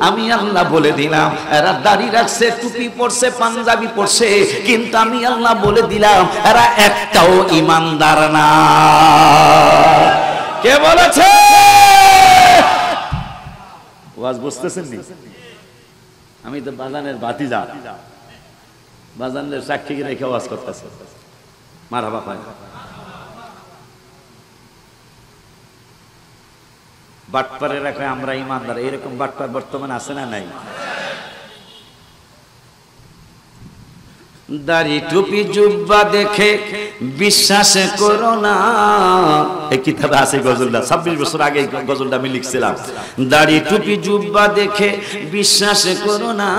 আমি আল্লাহ বলে দিলাম এরা দাড়ি রাখছে, টুপি পরছে, পাঞ্জাবি পরছে, কিন্তু আমি আল্লাহ বলে দিলাম এরা একটাও ঈমানদার না। কে বলেছে? ওয়াজ বুঝতেছেন নি? আমি তো বাজানের ভাতিজা, বাজানের সাক্ষী রেখে ওয়াজ করতেছে। মারহাবা পায়। বাটপারে রাখে আমরা ঈমানদার, এরকম বাটপার বর্তমানে আছে না নাই? দাড়ি টুপি জুব্বা দেখে বিশ্বাস করো না। এই কিতাবে আছে গজলটা, 26 বছর আগে গজলটা আমি লিখছিলাম। দাড়ি টুপি জুব্বা দেখে বিশ্বাস করো না,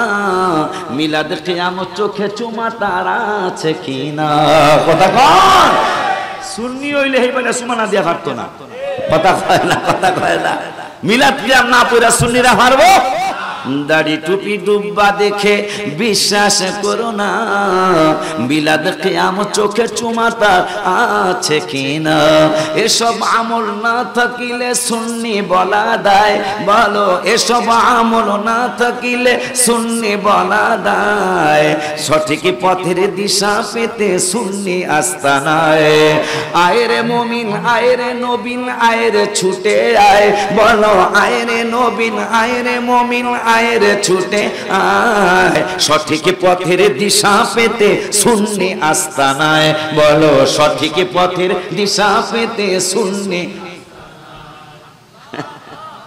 মিলাদ কিয়ামত চোখে চুমা তারা আছে কিনা। কথা কন, সুন্নি হইলে এই বলে সুমা না দিয়া পারতো না। কথা কয় না, কথা কয় না। মিলাদ কিয়াম না পড়া সুন্নিরা পারবো? দাড়ি টুপি ডুব্বা দেখে বিশ্বাস করো না, মিলাদ কিয়ামত চোখে চুমা তার আছে কিনা। এসব আমল না থাকিলে সুন্নি বলা দেয়, বলো এসব আমল না থাকিলে সুন্নি বলা দেয়। সঠিক পথের দিশা পেতে সুন্নি আস্তানায়। আয়রে মুমিন, আয়রে নবীন, আয়রে ছুটে আয়, বলো আয়রে নবীন, আয়রে মুমিন, আয়রে ছুটে আয়। সঠিক পথের দিশা পেতে সুন্নি আস্তানায়, বলো সঠিক পথের দিশা পেতে সুন্নি।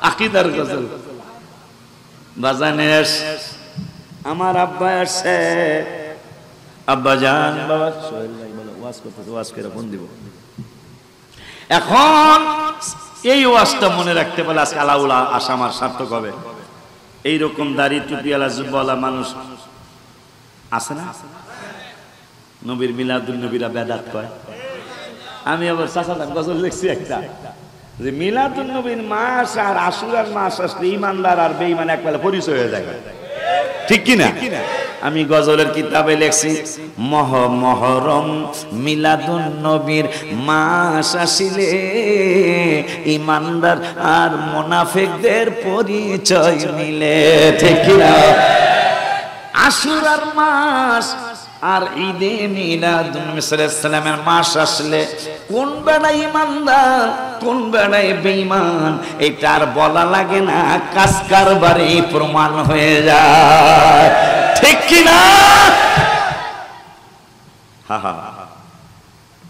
আকীদার গজল বাজানের। আমার আব্বা আসছে, আব্বা জান, বাবা সোহেল ভাই বলো ওয়াজ করতেছে, ওয়াজ করে ফোন দিব। এখন এই ওয়াজটা মনে রাখতে পারলে আজকে আলাউলা আসা আমার সার্থক হবে। এইরকম দাড়ি টুপিওয়ালা জুব্বাওয়ালা মানুষ আছে না? নবীর মিলাদুন নবীরা বেদাত কয়। আমি আবার চাচাদার গজল লিখছি একটা, যে মিলাদুন নবীর মাস আর আশুরার মাস আসলে ইমানদার আর বেঈমান একবেলা পরিচয় হয়ে যায়। ঠিক কিনা? আমি গজলের কিতাবে লিখছি, মহরম মিলাদুন নবীর মাস আসিলে ইমানদার আর মুনাফিকদের পরিচয় মিলে। ঠিক কিনা? আশুরার মাস আর ঈদে মিলাদুন নবী সাল্লাল্লাহু আলাইহি সাল্লামের মাস আসলে কোন বেড়া ইমানদার কোন বেড়া বেঈমান এটা আর বলা লাগে না, কাজ কারবারে প্রমাণ হয়ে যায়, ঠিক কি না?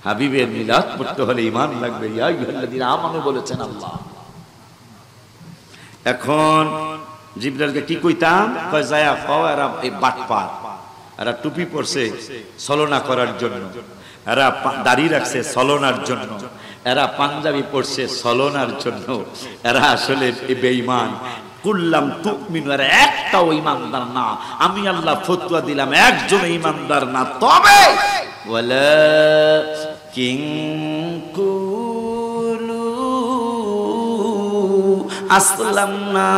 হাবিবের মিলাদ পড়তে হলে ঈমান লাগবে, ইয়া আইয়ুহাল্লাযীনা আমানু বলেছেন আল্লাহ। এখন জিবরাইলকে কি কইতাম, কয় যায়া কও এরা এই বাটপার, এরা টুপি পরছে ছলনা করার জন্য, এরা দাড়ি রাখছে ছলনার জন্য, এরা পাঞ্জাবি পরছে ছলনার জন্য, এরা আসলে বেঈমান। কুল্লাম তুমিনু, এরা একটাও ঈমানদার না। আমি আল্লাহ ফতোয়া দিলাম একজন ঈমানদার না, তবে ওয়ালাকিন কুলু আসলামনা,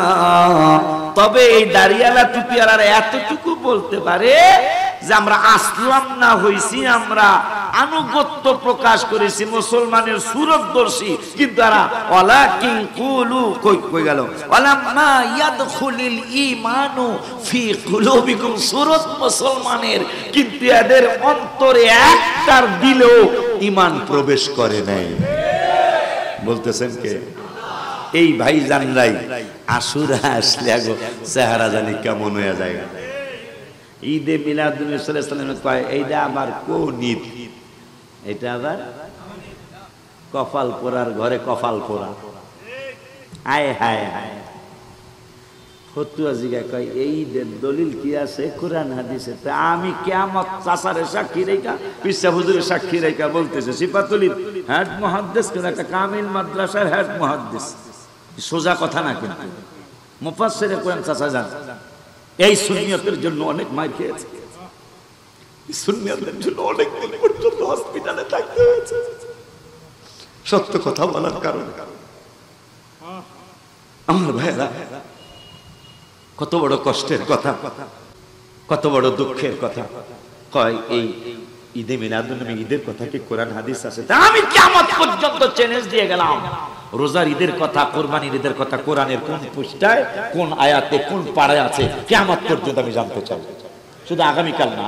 তবে এই দাড়িয়ালা টুপিয়ালারা এতটুকু বলতে পারে যে আমরা আসলাম না হইছি, আমরা আনুগত্য প্রকাশ করেছি, মুসলমানের সুরত দর্শী, কিন্তু তারা ওয়ালাকিন কুলু কই গেল ওয়ালাম্মা ইয়াদখুলিল ঈমানু ফি কুলুবিকুম, সুরত মুসলমানের, কিন্তু এদের অন্তরে একটার দিলেও ঈমান প্রবেশ করে নাই। বলতেছেন কে? এই ভাই জানলাই আশুরা আসলে আগো চেহারা জানি কেমন হয়ে যায়। ঈদে মিলাদুন নবী সাল্লাল্লাহু আলাইহি ওয়াসাল্লাম কয় এইটা আবার কোন ঈদ? এটা আবার কপাল পোড়ার ঘরে কপাল পোড়া। আয় হায় হায়, ফতুয়া জিগা কয় এই ঈদের দলিল কি আছে কোরআন হাদিসে? তা আমি কিয়ামত চাচারে সাক্ষী রেখা, পিসা হুজুরের সাক্ষী রেখা বলতেছে সিফাতুল ঈদ হেড মুহাদ্দিস, কোন একটা কামিল মাদ্রাসার হেড মুহাদ্দিস, সোজা কথা না, কিন্তু মুফাসসিরে কোরআন চাচা জান এই সুন্নিয়তের জন্য অনেক মার খেয়েছে, সুন্নিয়তের জন্য অনেক দিন পর্যন্ত হসপিটালে থাকতে হয়েছে, সত্য কথা বলার কারণে। আমার ভাইরা, কত বড় কষ্টের কথা, কত বড় দুঃখের কথা। কয় এই ঈদে মিলাদুন নবী, ঈদের কথা কি কোরআন হাদিস আছে? আমি কিয়ামত পর্যন্ত চ্যালেঞ্জ দিয়ে গেলাম, রোজার ঈদের কথা, কুরবানির ঈদের কথা কোরআনের কোন পৃষ্ঠায়, কোন আয়াতে, কোন পারায় আছে, কিয়ামত পর্যন্ত আমি জানতে চাই। শুধু আগামীকাল না,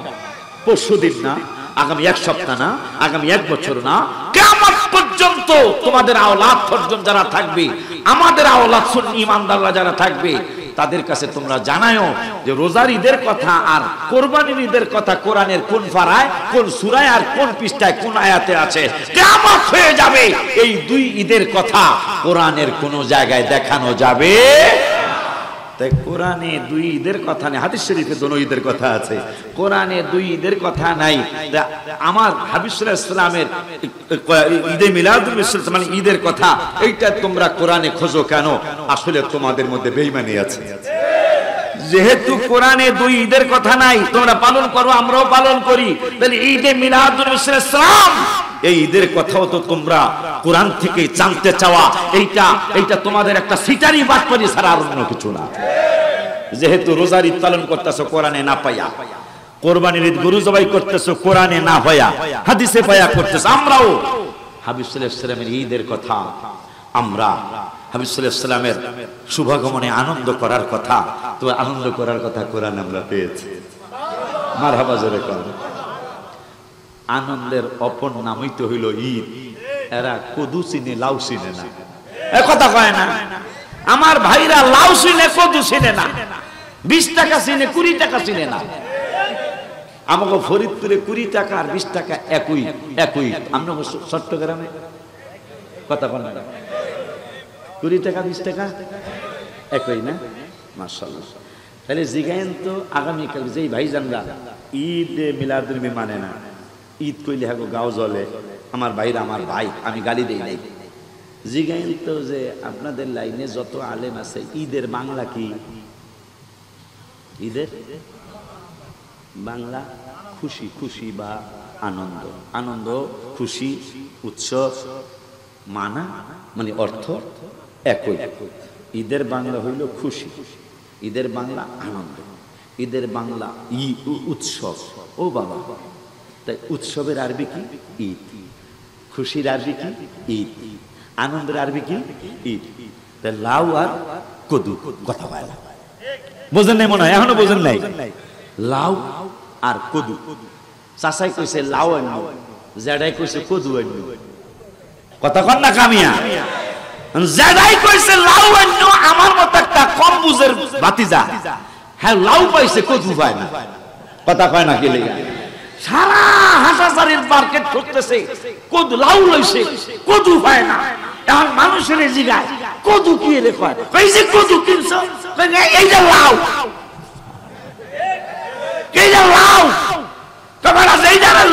পরশুদিন না, আগামী এক সপ্তাহ না, আগামী এক বছর না, কিয়ামত পর্যন্ত তোমাদের আওলাদ পর্যন্ত যারা থাকবে, আমাদের আওলাদ সুন্নি ইমানদাররা যারা থাকবে, তাদের কাছে তোমরা জানাও যে রোজার ঈদের কথা আর কোরবানির ঈদের কথা কোরআনের কোন পারায়, কোন সূরায় আর কোন পৃষ্ঠায়, কোন আয়াতে আছে। কিয়ামত হয়ে যাবে, এই দুই ঈদের কথা কোরআনের কোন জায়গায় দেখানো যাবে। তাই কোরআনে দুই ঈদের কথা নেই, হাদিস শরীফে দুই ঈদের কথা আছে, কোরআনে দুই ঈদের কথা নাই। আমার হাবিব সাল্লাল্লাহু আলাইহি ওয়াসাল্লামের ঈদে মিলাদুন নবী মানে ঈদের কথা, এইটা তোমরা কোরআনে খোঁজো কেন? আসলে তোমাদের মধ্যে বেঈমানি আছে। যেহেতু কোরআনে দুই ঈদের কথা নাই, তোমরা পালন করো, আমরাও পালন করি, তাহলে ঈদে মিলাদুন নবী সাল্লাল্লাহু আলাইহি ওয়াসাল্লাম এই ঈদের কথাও তো তোমরা কোরআন থেকে জানতে চাওয়া, এইটা তোমাদের একটা সিটারি বাটপারি ছাড়া আর অন্য কিছু না। যেহেতু রোজার ঈদ পালন করতেছো কোরআনে না পাইয়া, কোরবানির ঈদ গরু জবাই করতেছো কোরআনে না হইয়া, হাদিসে পাইয়া করতেছো। আমরাও হাবিব সাল্লাল্লাহু আলাইহি ওয়াসাল্লামের ঈদের কথা, আমরা হাবিব সাল্লাল্লাহু আলাইহি ওয়াসাল্লামের শুভাগমনে আনন্দ করার কথা, তো আনন্দ করার কথা কোরআনে আমরা পেয়েছি। মারহাবা জোরে কর। আনন্দের অপর নামই তো হইল ঈদ। এরা কদু চিনে লাউ চিনে না, কথা কয় না। আমার ভাইরা লাউ চিনে কদু চিনে না, 20 টাকা চিনে 20 টাকা চিনে না। আমাকে ফরিদপুরে 20 টাকা আর 20 টাকা একই। আমরা চট্টগ্রামে কথা বল না, 20 টাকা 20 টাকা একই না? মাশাআল্লাহ। তাহলে জিগায়েন তো আগামীকাল যেই ভাইজানরা ঈদ মিলাদুন নবী মানে না, ঈদ কইলে হাগো গাও জ্বলে, আমার ভাইরা আমার ভাই, আমি গালি দেই নাই। জিগাইন তো যে আপনাদের লাইনে যত আলেম আছে, ঈদের বাংলা কি? ঈদের বাংলা খুশি, খুশি বা আনন্দ, আনন্দ, খুশি, উৎসব, মানে অর্থ একই। ঈদের বাংলা হইল খুশি, ঈদের বাংলা আনন্দ, ঈদের বাংলা উৎসব। ও বাবা, তাই উৎসবের আরবি কি? ঈদ। খুশির আরবি কি? ঈদ। আনন্দের আরবি কি? ঈদ। তাই লাউ আর কদু কথা হয় না। বোঝেন নাই মনে হয়? এখনো বোঝেন নাই? লাউ আর কদু। চাচাই কইছে লাউ আনবো, জেডাই কইছে কদু আনবো। কথা কন না কামিয়া? জেডাই কইছে লাউ আনবো, আমার মতো একটা কম বুঝের ভাতিজা হ্যাঁ লাউ পাইছে কদু পায় না। কথা কয় না কি লেগে? সারা হাসাসারির মার্কেট করতেছে, কদু লাউ লইছে কদু পায় না। এখন মানুষের জিগায় কদু কি রে কয়, এই যে কদু কিনছো, এইটা লাউ, এইটা লাউ।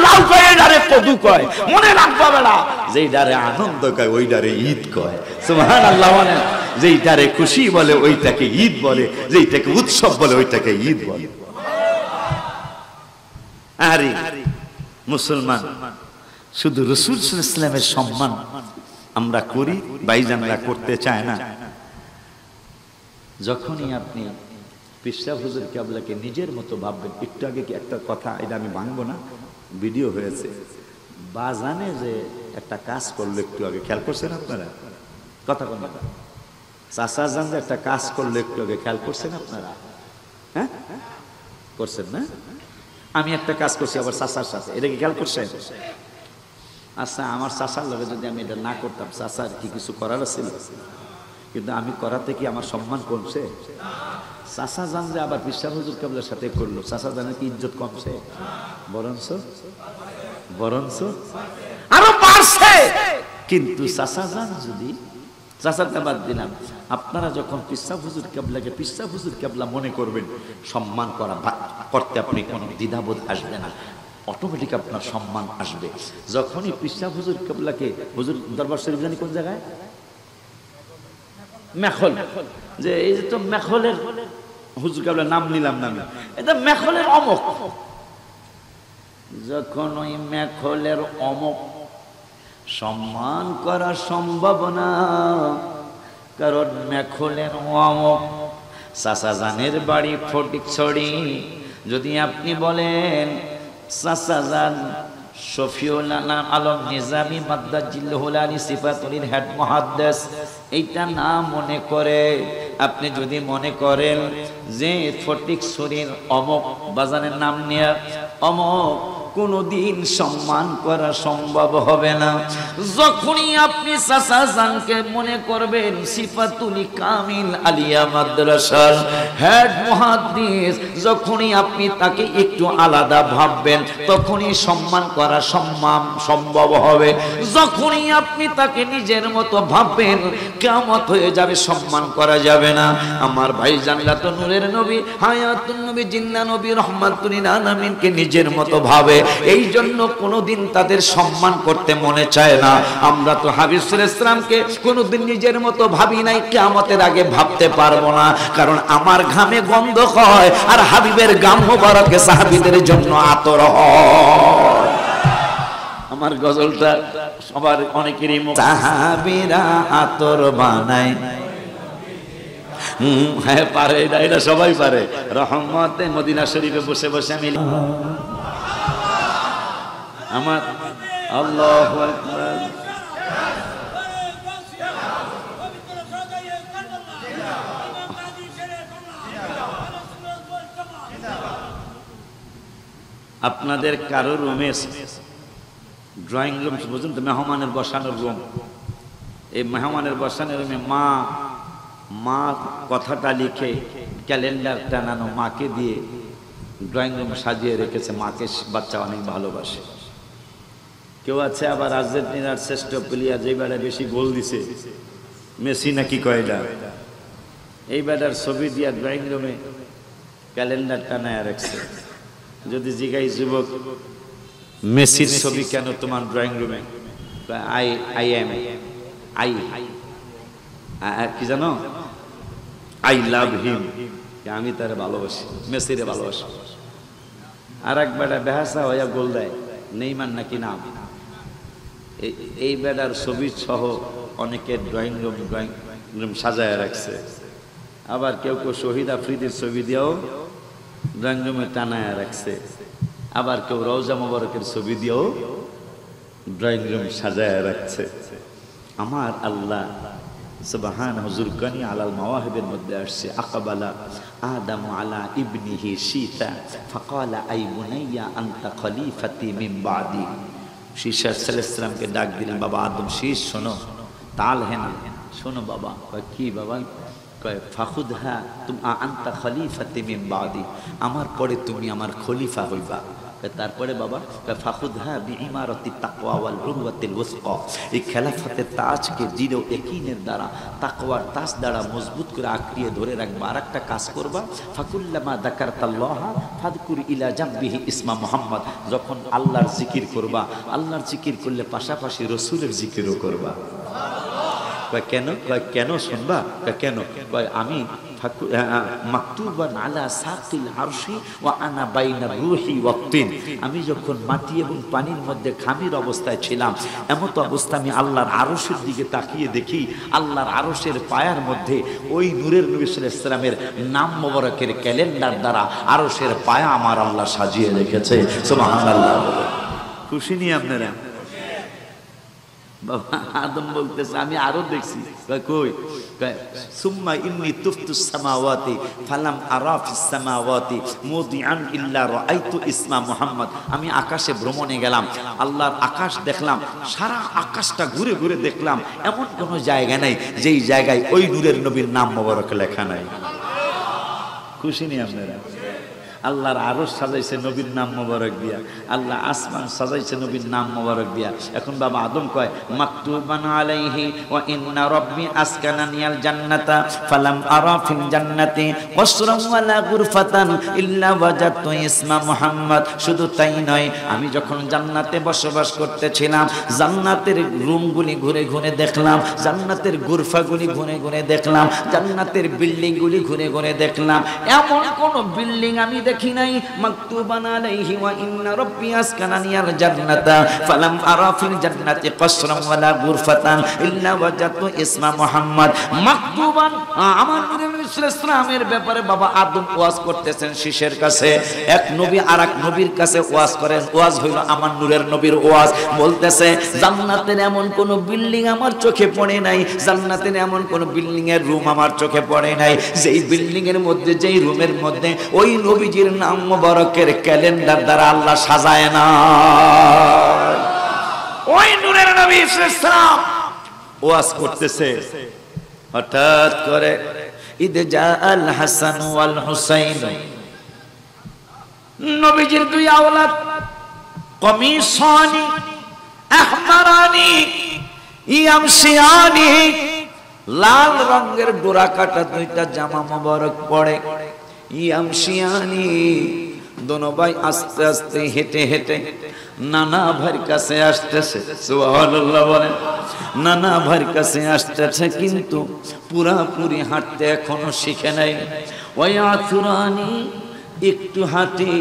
লাউ কয় এটারে কদু কয়। মনে রাখবা বেলা, যেইটারে আনন্দ কয় ওইটারে ঈদ কয়। সুবহানাল্লাহ। মানে যেইটারে খুশি বলে ওইটাকে ঈদ বলে, যেইটাকে উৎসব বলে ওইটাকে ঈদ বলে। আরে মুসলমান শুধু রাসূল সাল্লাল্লাহু আলাইহি ওয়াসাল্লামের সম্মান আমরা করি, ভাইজানরা করতে চায় না। যখনই আপনি পিসা হুজুর কেবলাকে নিজের মতো ভাববেন। একটু আগে কি একটা কথা, এটা আমি ভাঙবো না, ভিডিও হয়েছে। বাজানে যে একটা কাজ করলো একটু আগে, খেয়াল করছেন আপনারা? কথা বলেন না। চাচা জান যে একটা কাজ করলো একটু আগে, খেয়াল করছেন আপনারা? হ্যাঁ করছেন না? আমি একটা কাজ করছি আবার চাচার সাথে, এটা কি খেয়াল করছেন? আচ্ছা, আমার চাচার লগে যদি আমি এটা না করতাম, চাচার কি কিছু করার ছিল? কিন্তু আমি করাতে কি আমার সম্মান কমছে? চাচা জান যে আবার পিসা হুজুর কেবলার সাথে করলো, চাচা জানের কি ইজ্জত কমছে? বরঞ্চ আরো বাড়ছে। কিন্তু চাচা জান যদি, চাচারটা বাদ দিলাম, আপনারা যখন পিসা হুজুর কেবলাকে পিসা হুজুর কেবলা মনে করবেন, সম্মান করতে আপনি কোনো দ্বিধাবোধ আসবে না, অটোমেটিক আপনার সম্মান আসবে। যখনই পিসা হুজুর কেবলাকে, হুজুর দরবার শরীফ জানি কোন জায়গায়, মেখল, যে এই যে তো মেখলের হুজুর কেবলার নাম নিলাম না আমি, এটা মেখলের অমক। যখন ওই মেখলের অমক সম্মান করা সম্ভব না, কারণ মেখলের অমক চাচা জানের বাড়ি ফটিকছড়ি। যদি আপনি বলেন চাচা জান শফিউল আলম নিজামী মাদ্দাজিল্লাহুল আলী সিফাতুল হেড মুহাদ্দিস, এইটা না মনে করে আপনি যদি মনে করেন যে ফটিকছড়ির অমক বাজানের নাম নিয়ে অমক, কোনদিন সম্মান করা সম্ভব হবে না। যখনই আপনি চাচা জানকে মনে করবেন সিফাতুল কামিল আলিয়া মাদ্রাসার হেড মুহাদ্দিস, যখনই আপনি তাকে একটু আলাদা ভাববেন, তখনই সম্মান করা সম্ভব হবে। যখনই আপনি তাকে নিজের মতো ভাববেন, কিয়ামত হয়ে যাবে, সম্মান করা যাবে না। আমার ভাই জানলা তো নূরের নবী, হায়াতুন নবী, জিন্না নবী, রহমাতুল লিল আলামিনকে নিজের মতো ভাবে, এই জন্য কোনোদিন তাদের সম্মান করতে মনে চায় না। আমরা তো হাবিব সাল্লাল্লাহু আলাইহি ওয়াসাল্লামকে কোনোদিন নিজের মতো ভাবি নাই, কিয়ামতের আগে ভাবতে পারবো না, কারণ আমার ঘামে গন্ধ হয় আর হাবিবের গাম মোবারকে সাহাবীদের জন্য আতর হয়। আমার গজলটা সবার অনেকেরই মুখ, সাহাবীরা আতর বানায়, হ্যাঁ পারে, এটা সবাই পারে। রহমতে মদিনা শরীফে বসে বসে আমি আমার আল্লাহু আকবার, আপনাদের কারো রুমে ড্রয়িং রুম পর্যন্ত মেহমানের বসানোর রুম, এই মেহমানের বসানোর রুমে মা কথাটা লিখে ক্যালেন্ডার টানানো, মাকে দিয়ে ড্রয়িং রুম সাজিয়ে রেখেছে। মাকে বাচ্চা অনেক ভালোবাসে। কেউ আছে আবার আর্জেন্টিনার শ্রেষ্ঠ প্লেয়ার, যেই বেড়া বেশি গোল দিছে, মেসি নাকি কয়টা, এই বেড়ার ছবি দিয়া ড্রয়িং রুমে ক্যালেন্ডার টানায় রাখছে। যদি জিগাই যুবক মেসির ছবি কেন তোমার ড্রয়িং রুমে, কি জানো, আই লাভ হিম, আমি তারে ভালোবাসি, মেসিরে ভালোবাসি। আর এক বেটা বেহাসা হইয়া গোল দেয়, নেইমার নাকি নাম, এই বেটার ছবি সহ অনেকের ড্রয়িং রুম সাজায় রাখছে। আবার কেউ কেউ শহীদ আফ্রিদির ছবি দিয়েও ড্রয়িং রুমে টানায় রাখছে। আবার কেউ রওজা মোবারকের ছবি দিয়েও ড্রয়িং রুম সাজায় রাখছে। আমার আল্লাহ সুবহান হুজুর কানি আলাল মাওয়াহিবের মধ্যে আসছে আকবালা আদম আলা ইবনিহি শীতা ফাকালা আই বুনাইয়া আনতা খলিফাতি মিন বাদি। শীষ আলাইহিস সালামকে ডাক দিলেন, বাবা আদম, শীষ শোনো, তাল হেনা শোনো বাবা। কয় কি বাবা? কয় ফাখুদহা তুম আনতা খলিফাতি মিন বাদি, আমার পরে তুমি আমার খলিফা হইবা। তারপরে বাবা ফাখুদহা বিইমারাতি তাকওয়া ওয়াল উরওয়াতিল ওয়াসকা, এই খেলাফতের তাজকে দৃঢ় ইয়াকিনের দ্বারা, তাকওয়ার তাজ দ্বারা মজবুত করে আঁকড়িয়ে ধরে রাখবা। আর একটা কাজ করবা, ফাকুল্লামা যাকারতাল্লাহা ফাযকুর ইলা জামবিহি ইসমা মুহাম্মদ, যখন আল্লাহর জিকির করবা, আল্লাহর জিকির করলে পাশাপাশি রাসূলের জিকিরও করবা। কয় কেন? কয় কেন শুনবা? কয় কেন? কয় আমি মাকতুবান আলা সাকিল আরশি ওয়া আনা বাইনা রূহি ওয়া তিন, আমি যখন মাটি এবং পানির মধ্যে খামির অবস্থায় ছিলাম, এমত অবস্থা আমি আল্লাহর আরশের দিকে তাকিয়ে দেখি, আল্লাহর আরশের পায়ার মধ্যে ওই নূরের নবী সাল্লাল্লাহু আলাইহি ওয়াসাল্লামের নাম মোবারকের ক্যালেন্ডার দ্বারা আরশের পায়া আমার আল্লাহ সাজিয়ে রেখেছে। সুবহানাল্লাহ। খুশি নি আপনারা? বাবা আদম বলতেছে আমি আরো দেখছি। কই? সুম্মা ইন্নী তুফতুস সামাওয়াতি ফালাম আরা ফিস সামাওয়াতি মুদিআন ইল্লা রাআইতু ইসমা মুহাম্মদ, আমি আকাশে ভ্রমণে গেলাম, আল্লাহর আকাশ দেখলাম, সারা আকাশটা ঘুরে ঘুরে দেখলাম, এমন কোনো জায়গা নাই যেই জায়গায় ওই নূরের নবীর নাম মোবারক লেখা নাই। খুশি নি আপনারা? আল্লাহর আরশ সাজাইছে নবীর নাম মোবারক দিয়া, আল্লাহ আসমান সাজাইছে নবীর নাম মোবারক দিয়া। এখন বাবা আদম কয় মাকতুবান আলাইহি ওয়া ইন্না রাব্বি আসকানানিয়াল জান্নাতা ফালাম আরা ফিল জান্নাতি কসরান ওয়ালা গুরফাতান ইল্লা ওয়াজাদতু ইসমা মুহাম্মদ। শুধু তাই নয়, আমি যখন জান্নাতে বসবাস করতেছিলাম, জান্নাতের রুমগুলি ঘুরে ঘুরে দেখলাম, জান্নাতের গুরফাগুলি ঘুরে ঘুরে দেখলাম, জান্নাতের বিল্ডিংগুলি ঘুরে ঘুরে দেখলাম, এমন কোন বিল্ডিং আমি দেখি নাই। মাকতুবান আলাইহি ওয়া ইন্না রাব্বি আসকানানিয়াল জান্নাতা ফালাম আরা ফিল জান্নাতি কসরান ওয়ালা গুরফাতান ইল্লা ওয়াজাদতু ইসমা মুহাম্মদ। মাকতুবান আমার নবী সাল্লাল্লাহু আলাইহি ওয়াসাল্লামের ব্যাপারে বাবা আদম ওয়াজ করতেছেন শীষের কাছে। এক নবী আরেক নবীর কাছে ওয়াজ করেন, ওয়াজ হইল আমার নূরের নবীর ওয়াজ। বলতেছে জান্নাতের এমন কোন বিল্ডিং আমার চোখে পড়ে নাই, জান্নাতের এমন কোন বিল্ডিং এর রুম আমার চোখে পড়ে নাই যেই বিল্ডিং এর মধ্যে, যেই রুমের মধ্যে ওই নবীজির নাম মোবারকের ক্যালেন্ডার দ্বারা আল্লাহ সাজায় না। ওই নূরের নবী সাল্লাল্লাহু আলাইহি ওয়াসাল্লাম ওয়াজ করতেছে, হঠাৎ করে ইদে জাআল হাসান ওয়াল হুসাইন, নবীজির দুই আওলাদ কমিসানি আহমারানি ইয়ামশিয়ানি, লাল রঙের ডোরা কাটা দুইটা জামা মোবারক পরে। ইয়ামশিয়ানি, দোনো ভাই আস্তে আস্তে হেঁটে হেঁটে নানা ভাইয়ের কাছে আসতেছে। সুবহানাল্লাহ বলেন। নানা ভাইয়ের কাছে আসতেছে, কিন্তু পুরাপুরি হাঁটতে এখনো শিখে নাই। ওয়ায়াতুরানি, একটু হাঁটি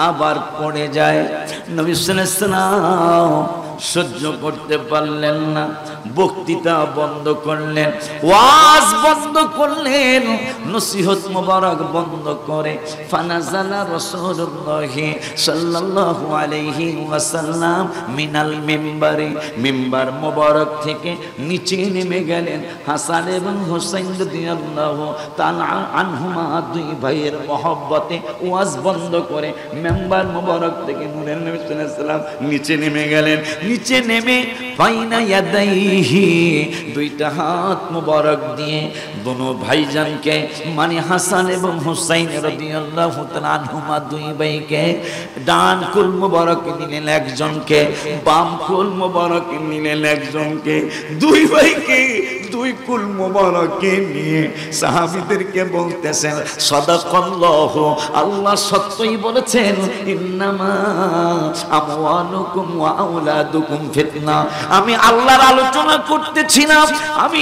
আবার পড়ে যায়। নবী সাল্লাল্লাহু আলাইহি ওয়াসাল্লাম সহ্য করতে পারলেন না, বক্তৃতা বন্ধ করলেন, ওয়াজ বন্ধ করলেন, নসিহত মোবারক বন্ধ করে ফানাজালা রাসূলুল্লাহ সাল্লাল্লাহু আলাইহি ওয়াসাল্লাম মিনাল মিম্বারি, মিম্বার মোবারক থেকে নিচে নেমে গেলেন। হাসান এবং হুসাইন রাদিয়াল্লাহু তাআলা আনহুমা, দুই ভাইয়ের মহব্বতে ওয়াজ বন্ধ করে মিম্বার মোবারক থেকে নূরের নবী সাল্লাল্লাহু আলাইহি ওয়াসাল্লাম নিচে নেমে গেলেন। নিচে নেমে বাইনা ইয়াদাইহি, দুইটা হাত মোবারক দিয়ে দোনো ভাইজানকে, মানে হাসান এবং হুসাইন রাদিয়াল্লাহু তাআলা আনহুমা, দুই ভাইকে ডান কুল মোবারক নিলেন একজনকে, বাম কুল মোবারক নিলেন একজনকে। দুই ভাইকে দুই কুল মোবারকে নিয়ে সাহাবীদেরকে বলতেছেন সাদাকাল্লাহ, আল্লাহ সত্যই বলেছেন, ইন্নামা আমওয়ালুকুম ওয়া আওলাদুকুম ফিতনা। আমি আল্লাহর আলোচনা করতেছিলাম, আমি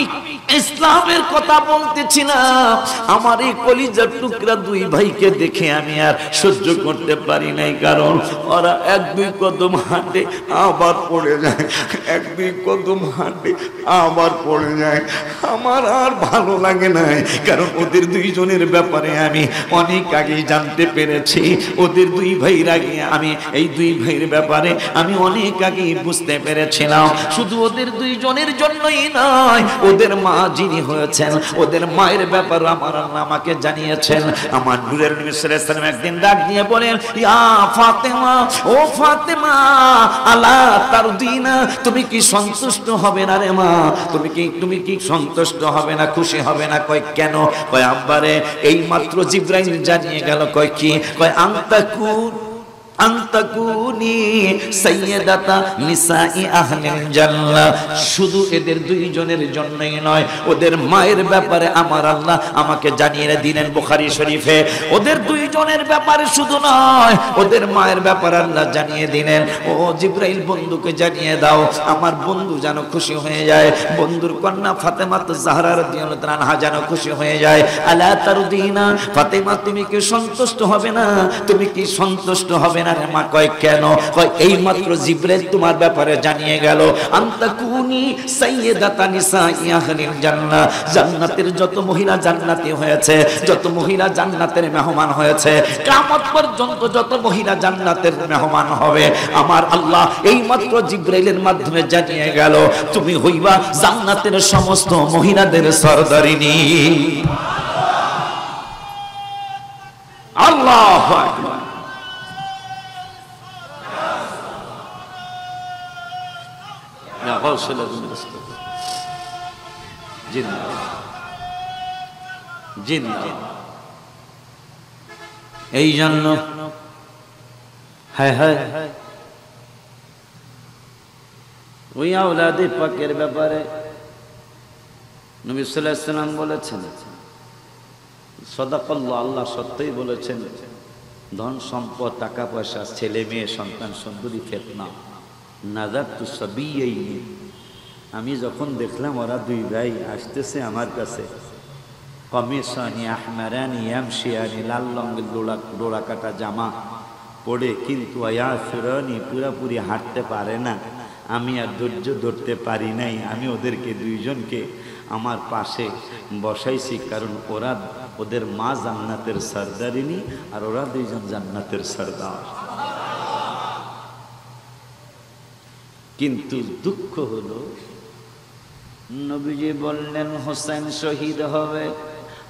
ইসলামের কথা বলতেছিলাম। আমার এই কলিজার টুকরা দুই ভাইকে দেখে আমি আর সহ্য করতে পারি নাই, কারণ ওরা এক দুই কদম হাঁটে আবার পড়ে যায়, এক দুই কদম হাঁটে আবার পড়ে যায়। নাই, আমার আর ভালো লাগে নাই, কারণ ওদের দুইজনের ব্যাপারে আমি অনেক আগেই জানতে পেরেছি। ওদের দুই ভাইয়ের আগে আমি এই দুই ভাইয়ের ব্যাপারে আমি অনেক আগেই বুঝতে পেরেছিলাম। শুধু ওদের দুইজনের জন্যই নয়, ওদের মা যিনি হয়েছেন, ওদের মায়ের ব্যাপারে আমার আল্লাহ আমাকে জানিয়েছেন। আমার নূরের নবী সাল্লাল্লাহু আলাইহি ওয়াসাল্লাম একদিন ডাক দিয়ে বলেন, ইয়া ফাতেমা, ও ফাতেমা, আলা তারদিনা, তুমি কি সন্তুষ্ট হবে না রে মা? তুমি কি সন্তুষ্ট হবে না, খুশি হবে না? কয় কেন? কয় আব্বারে এই মাত্র জিবরাইল জানিয়ে গেল। কয় কি? কয় আনতাকুনি সাইয়্যিদাতা নিসাই আহলিল জান্নাহ। শুধু এদের দুইজনের জন্যই নয়, ওদের মায়ের ব্যাপারে আমার আল্লাহ আমাকে জানিয়ে দিলেন বুখারী শরীফে। ওদের দুইজনের ব্যাপারে শুধু নয়, ওদের মায়ের ব্যাপারে আল্লাহ জানিয়ে দিলেন, ও জিবরাইল বন্ধুকে জানিয়ে দাও, আমার বন্ধু যেন খুশি হয়ে যায়, বন্ধুর কন্যা ফাতেমা জাহরা রাদিয়াল্লাহু তাআলা আনহা যেন খুশি হয়ে যায়। আলা তারদিনা, ফাতেমা তুমি কি সন্তুষ্ট হবে না? তুমি কি সন্তুষ্ট হবে না? মা কয় কেন? কয় এই মাত্র জিবরাইল তোমার ব্যাপারে জানিয়ে গেল, আনতাকুনি সাইয়্যিদাতা নিসাই আহলিল জান্নাহ। জান্নাতের যত মহিলা জান্নাতি হয়েছে, যত মহিলা জান্নাতের মেহমান হয়েছে, কিয়ামত পর্যন্ত যত মহিলা জান্নাতের মেহমান হবে, আমার আল্লাহ এই মাত্র জিবরাইলের মাধ্যমে জানিয়ে গেল, তুমি হইবা জান্নাতের সমস্ত মহিলাদের সরদারিনী। আল্লাহু আকবার। এই জন্য হায় হায় ওই আওলাদে পাকের ব্যাপারে নবী সাল্লাল্লাহু আলাইহি ওয়াসাল্লাম বলেছেন, সাদাকাল্লাহ, আল্লাহ সত্যই বলেছেন, ধন সম্পদ, টাকা পয়সা, ছেলে মেয়ে, সন্তান সুন্দরী, ফিতনা, নাযারতু সাবিয়াইনি। আমি যখন দেখলাম ওরা দুই ভাই আসতেছে আমার কাছে, কমিসানি আহমারানি ইয়ামশিয়ানি, লাল রঙের ডোরা কাটা জামা পরে, কিন্তু ইয়াসরানি পুরাপুরি হাঁটতে পারে না, আমি আর ধৈর্য ধরতে পারি নাই, আমি ওদেরকে দুইজনকে আমার পাশে বসাইছি, কারণ ওরা, ওদের মা জান্নাতের সরদারিনী আর ওরা দুইজন জান্নাতের সরদার। কিন্তু দুঃখ হলো, নবীজি বললেন হোসেন শহীদ হবে,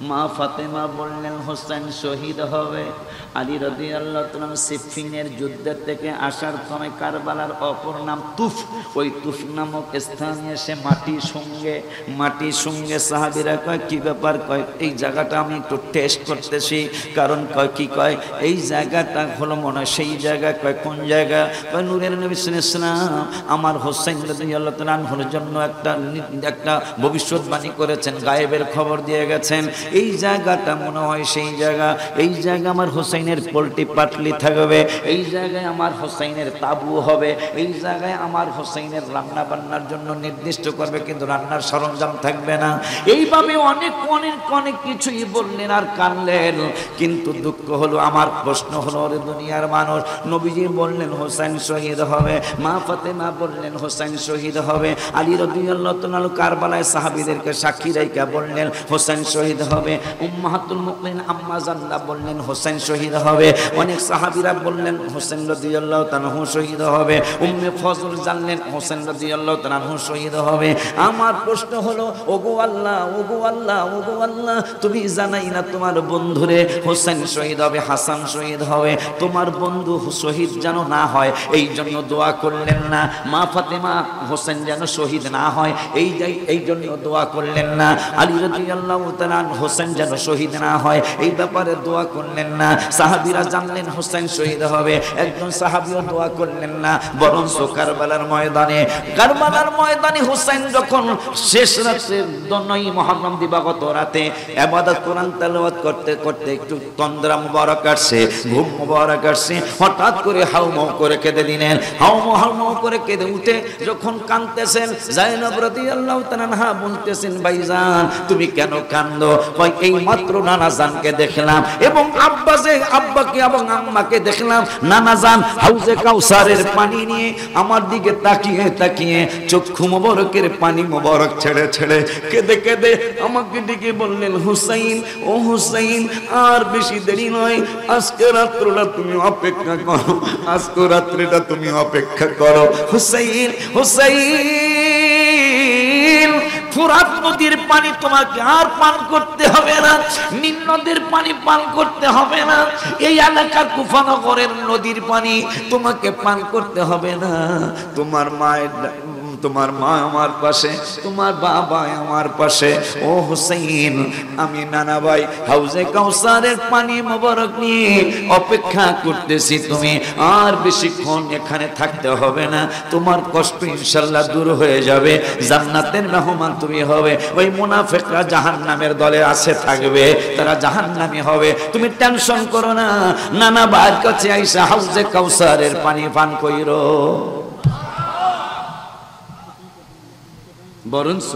মা ফাতেমা বললেন হোসেন শহীদ হবে। আলী রাদিয়াল্লাহু তাআলা সিফিনের যুদ্ধের থেকে আসার সময় কারবালার অপর নাম তুফ, ওই তুফ নামক স্থানে এসে মাটি সঙ্গে সাহাবীরা কয় কি ব্যাপার? কয় এই জায়গাটা আমি একটু টেস্ট করতেছি, কারণ কয় কি কয় এই জায়গাটা হলো মনে হয় সেই জায়গা। কয় কোন জায়গা? কয় নূরের নবী সাল্লাল্লাহু আলাইহি ওয়াসাল্লাম আমার হোসেন রাদিয়াল্লাহু তাআলা আনহুর জন্য একটা ভবিষ্যৎবাণী করেছেন, গায়েবের খবর দিয়ে গেছেন, এই জায়গাটা মনে হয় সেই জায়গা, এই জায়গা আমার হোসেনের পোল্ট্রি পাটলি থাকবে, এই জায়গায় আমার হোসেনের তাবু হবে, এই জায়গায় আমার হোসেনের রান্না বান্নার জন্য নির্দিষ্ট করবে, কিন্তু রান্নার সরঞ্জাম থাকবে না। এইভাবে অনেক অনেক অনেক কিছুই বললেন আর কানলেন। কিন্তু দুঃখ হলো, আমার প্রশ্ন হলো, ওরে দুনিয়ার মানুষ, নবীজি বললেন হোসেন শহীদ হবে, মা ফাতেমা বললেন হোসেন শহীদ হবে, আলী রাদিয়াল্লাহু তাআলা কারবালায় সাহাবীদেরকে সাক্ষী রেখে বললেন হোসেন শহীদ হবে, উম্মাহাতুল মুমিনিন আম্মা জান্নাহ বললেন হোসেন শহীদ হবে, অনেক সাহাবীরা বললেন হোসেন রাদিয়াল্লাহু তাআলা শহীদ হবে, উম্মে ফজল জানলেন হোসেন রাদিয়াল্লাহু তাআলা শহীদ হবে। আমার প্রশ্ন হলো, ওগো আল্লাহ, ওগো আল্লাহ, ওগো আল্লাহ, তুমি জানাই না তোমার বন্ধুরে হোসেন শহীদ হবে, হাসান শহীদ হবে, তোমার বন্ধু শহীদ যেন না হয়, এই জন্য দোয়া করলেন না? মা ফাতেমা হোসেন যেন শহীদ না হয়, এই জন্য দোয়া করলেন না? আলী রাদিয়াল্লাহু তাআলা হোসেন যেন শহীদ না হয়, এই ব্যাপারে দোয়া করলেন না? সাহাবীরা জানলেন হোসেন শহীদ হবে, একজন সাহাবীও দোয়া করলেন না, বরঞ্চ কারবালার ময়দানে হোসেন যখন শেষ রাতে 9 মুহররম দিবাগত রাতে ইবাদত কোরআন তেলাওয়াত করতে করতে একটু তন্দ্রা মুবারক আসছে, ঘুম মুবারক আসছে, হঠাৎ করে হাউমাউ করে কেঁদে দিলেন। হাউমাউ করে কেঁদে উঠে যখন কাঁদতেছেন, যায়েনব রাদিয়াল্লাহু তাআলা আনহা বলতেছেন, ভাইজান তুমি কেন কান্দো? কয় এই মাত্র নানাজানকে দেখলাম এবং আব্বাকে এবং আম্মাকে দেখলাম, নানাজান হাউজে কাউসারের পানি নিয়ে আমার দিকে তাকিয়ে তাকিয়ে চক্ষু মোবারকের পানি মোবারক ছেড়ে ছেড়ে কেঁদে কেঁদে আমাকে ডেকে বললেন, হুসাইন, ও হুসাইন, আর বেশি দেরি নয়, আজকে রাত্রটা তুমি অপেক্ষা করো, আজকে রাত্রিটা তুমি অপেক্ষা করো। হুসাইন, হুসাইন, ফুরাত নদীর পানি তোমাকে আর পান করতে হবে না, নীল নদীর পানি পান করতে হবে না, এই এলাকার কুফানগরের নদীর পানি তোমাকে পান করতে হবে না। তোমার মা আমার পাশে, তোমার বাবা আমার পাশে। ও হুসাইন, আমি নানা ভাই হাউজে কাউসারের পানি মোবারক নিয়ে অপেক্ষা করতেছি, তুমি আর বেশিক্ষণ এখানে থাকতে হবে না, তোমার কষ্ট ইনশাআল্লাহ দূর হয়ে যাবে, জান্নাতের মেহমান তুমি হবে। ওই মুনাফিকরা জাহান্নামের দলে আছে থাকবে, তারা জাহান্নামী হবে, তুমি টেনশন করো না। নানা ভাইয়ের কাছে আইসা হাউজে কাউসারের পানি পান কইরো। বরঞ্চ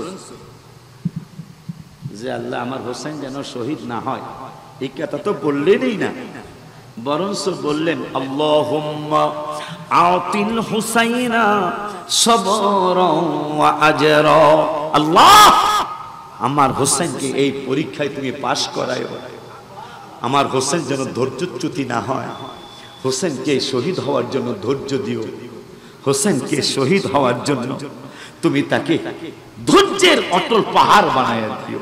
যে আল্লাহ আমার হোসেন যেন শহীদ না হয়, এই কথা তো বললেনই না, বরঞ্চ বললেন আল্লাহুম্মা আতিল হুসাইনা সবরান ওয়া আজরা। আল্লাহ, আমার হোসেনকে এই পরীক্ষায় তুমি পাশ করায়ো, আমার হোসেন যেন ধৈর্যচ্যুতি না হয়, হোসেনকে শহীদ হওয়ার জন্য ধৈর্য দিও, হোসেনকে শহীদ হওয়ার জন্য তুমি তাকে ধৈর্যের অটল পাহাড় বানায় দিও।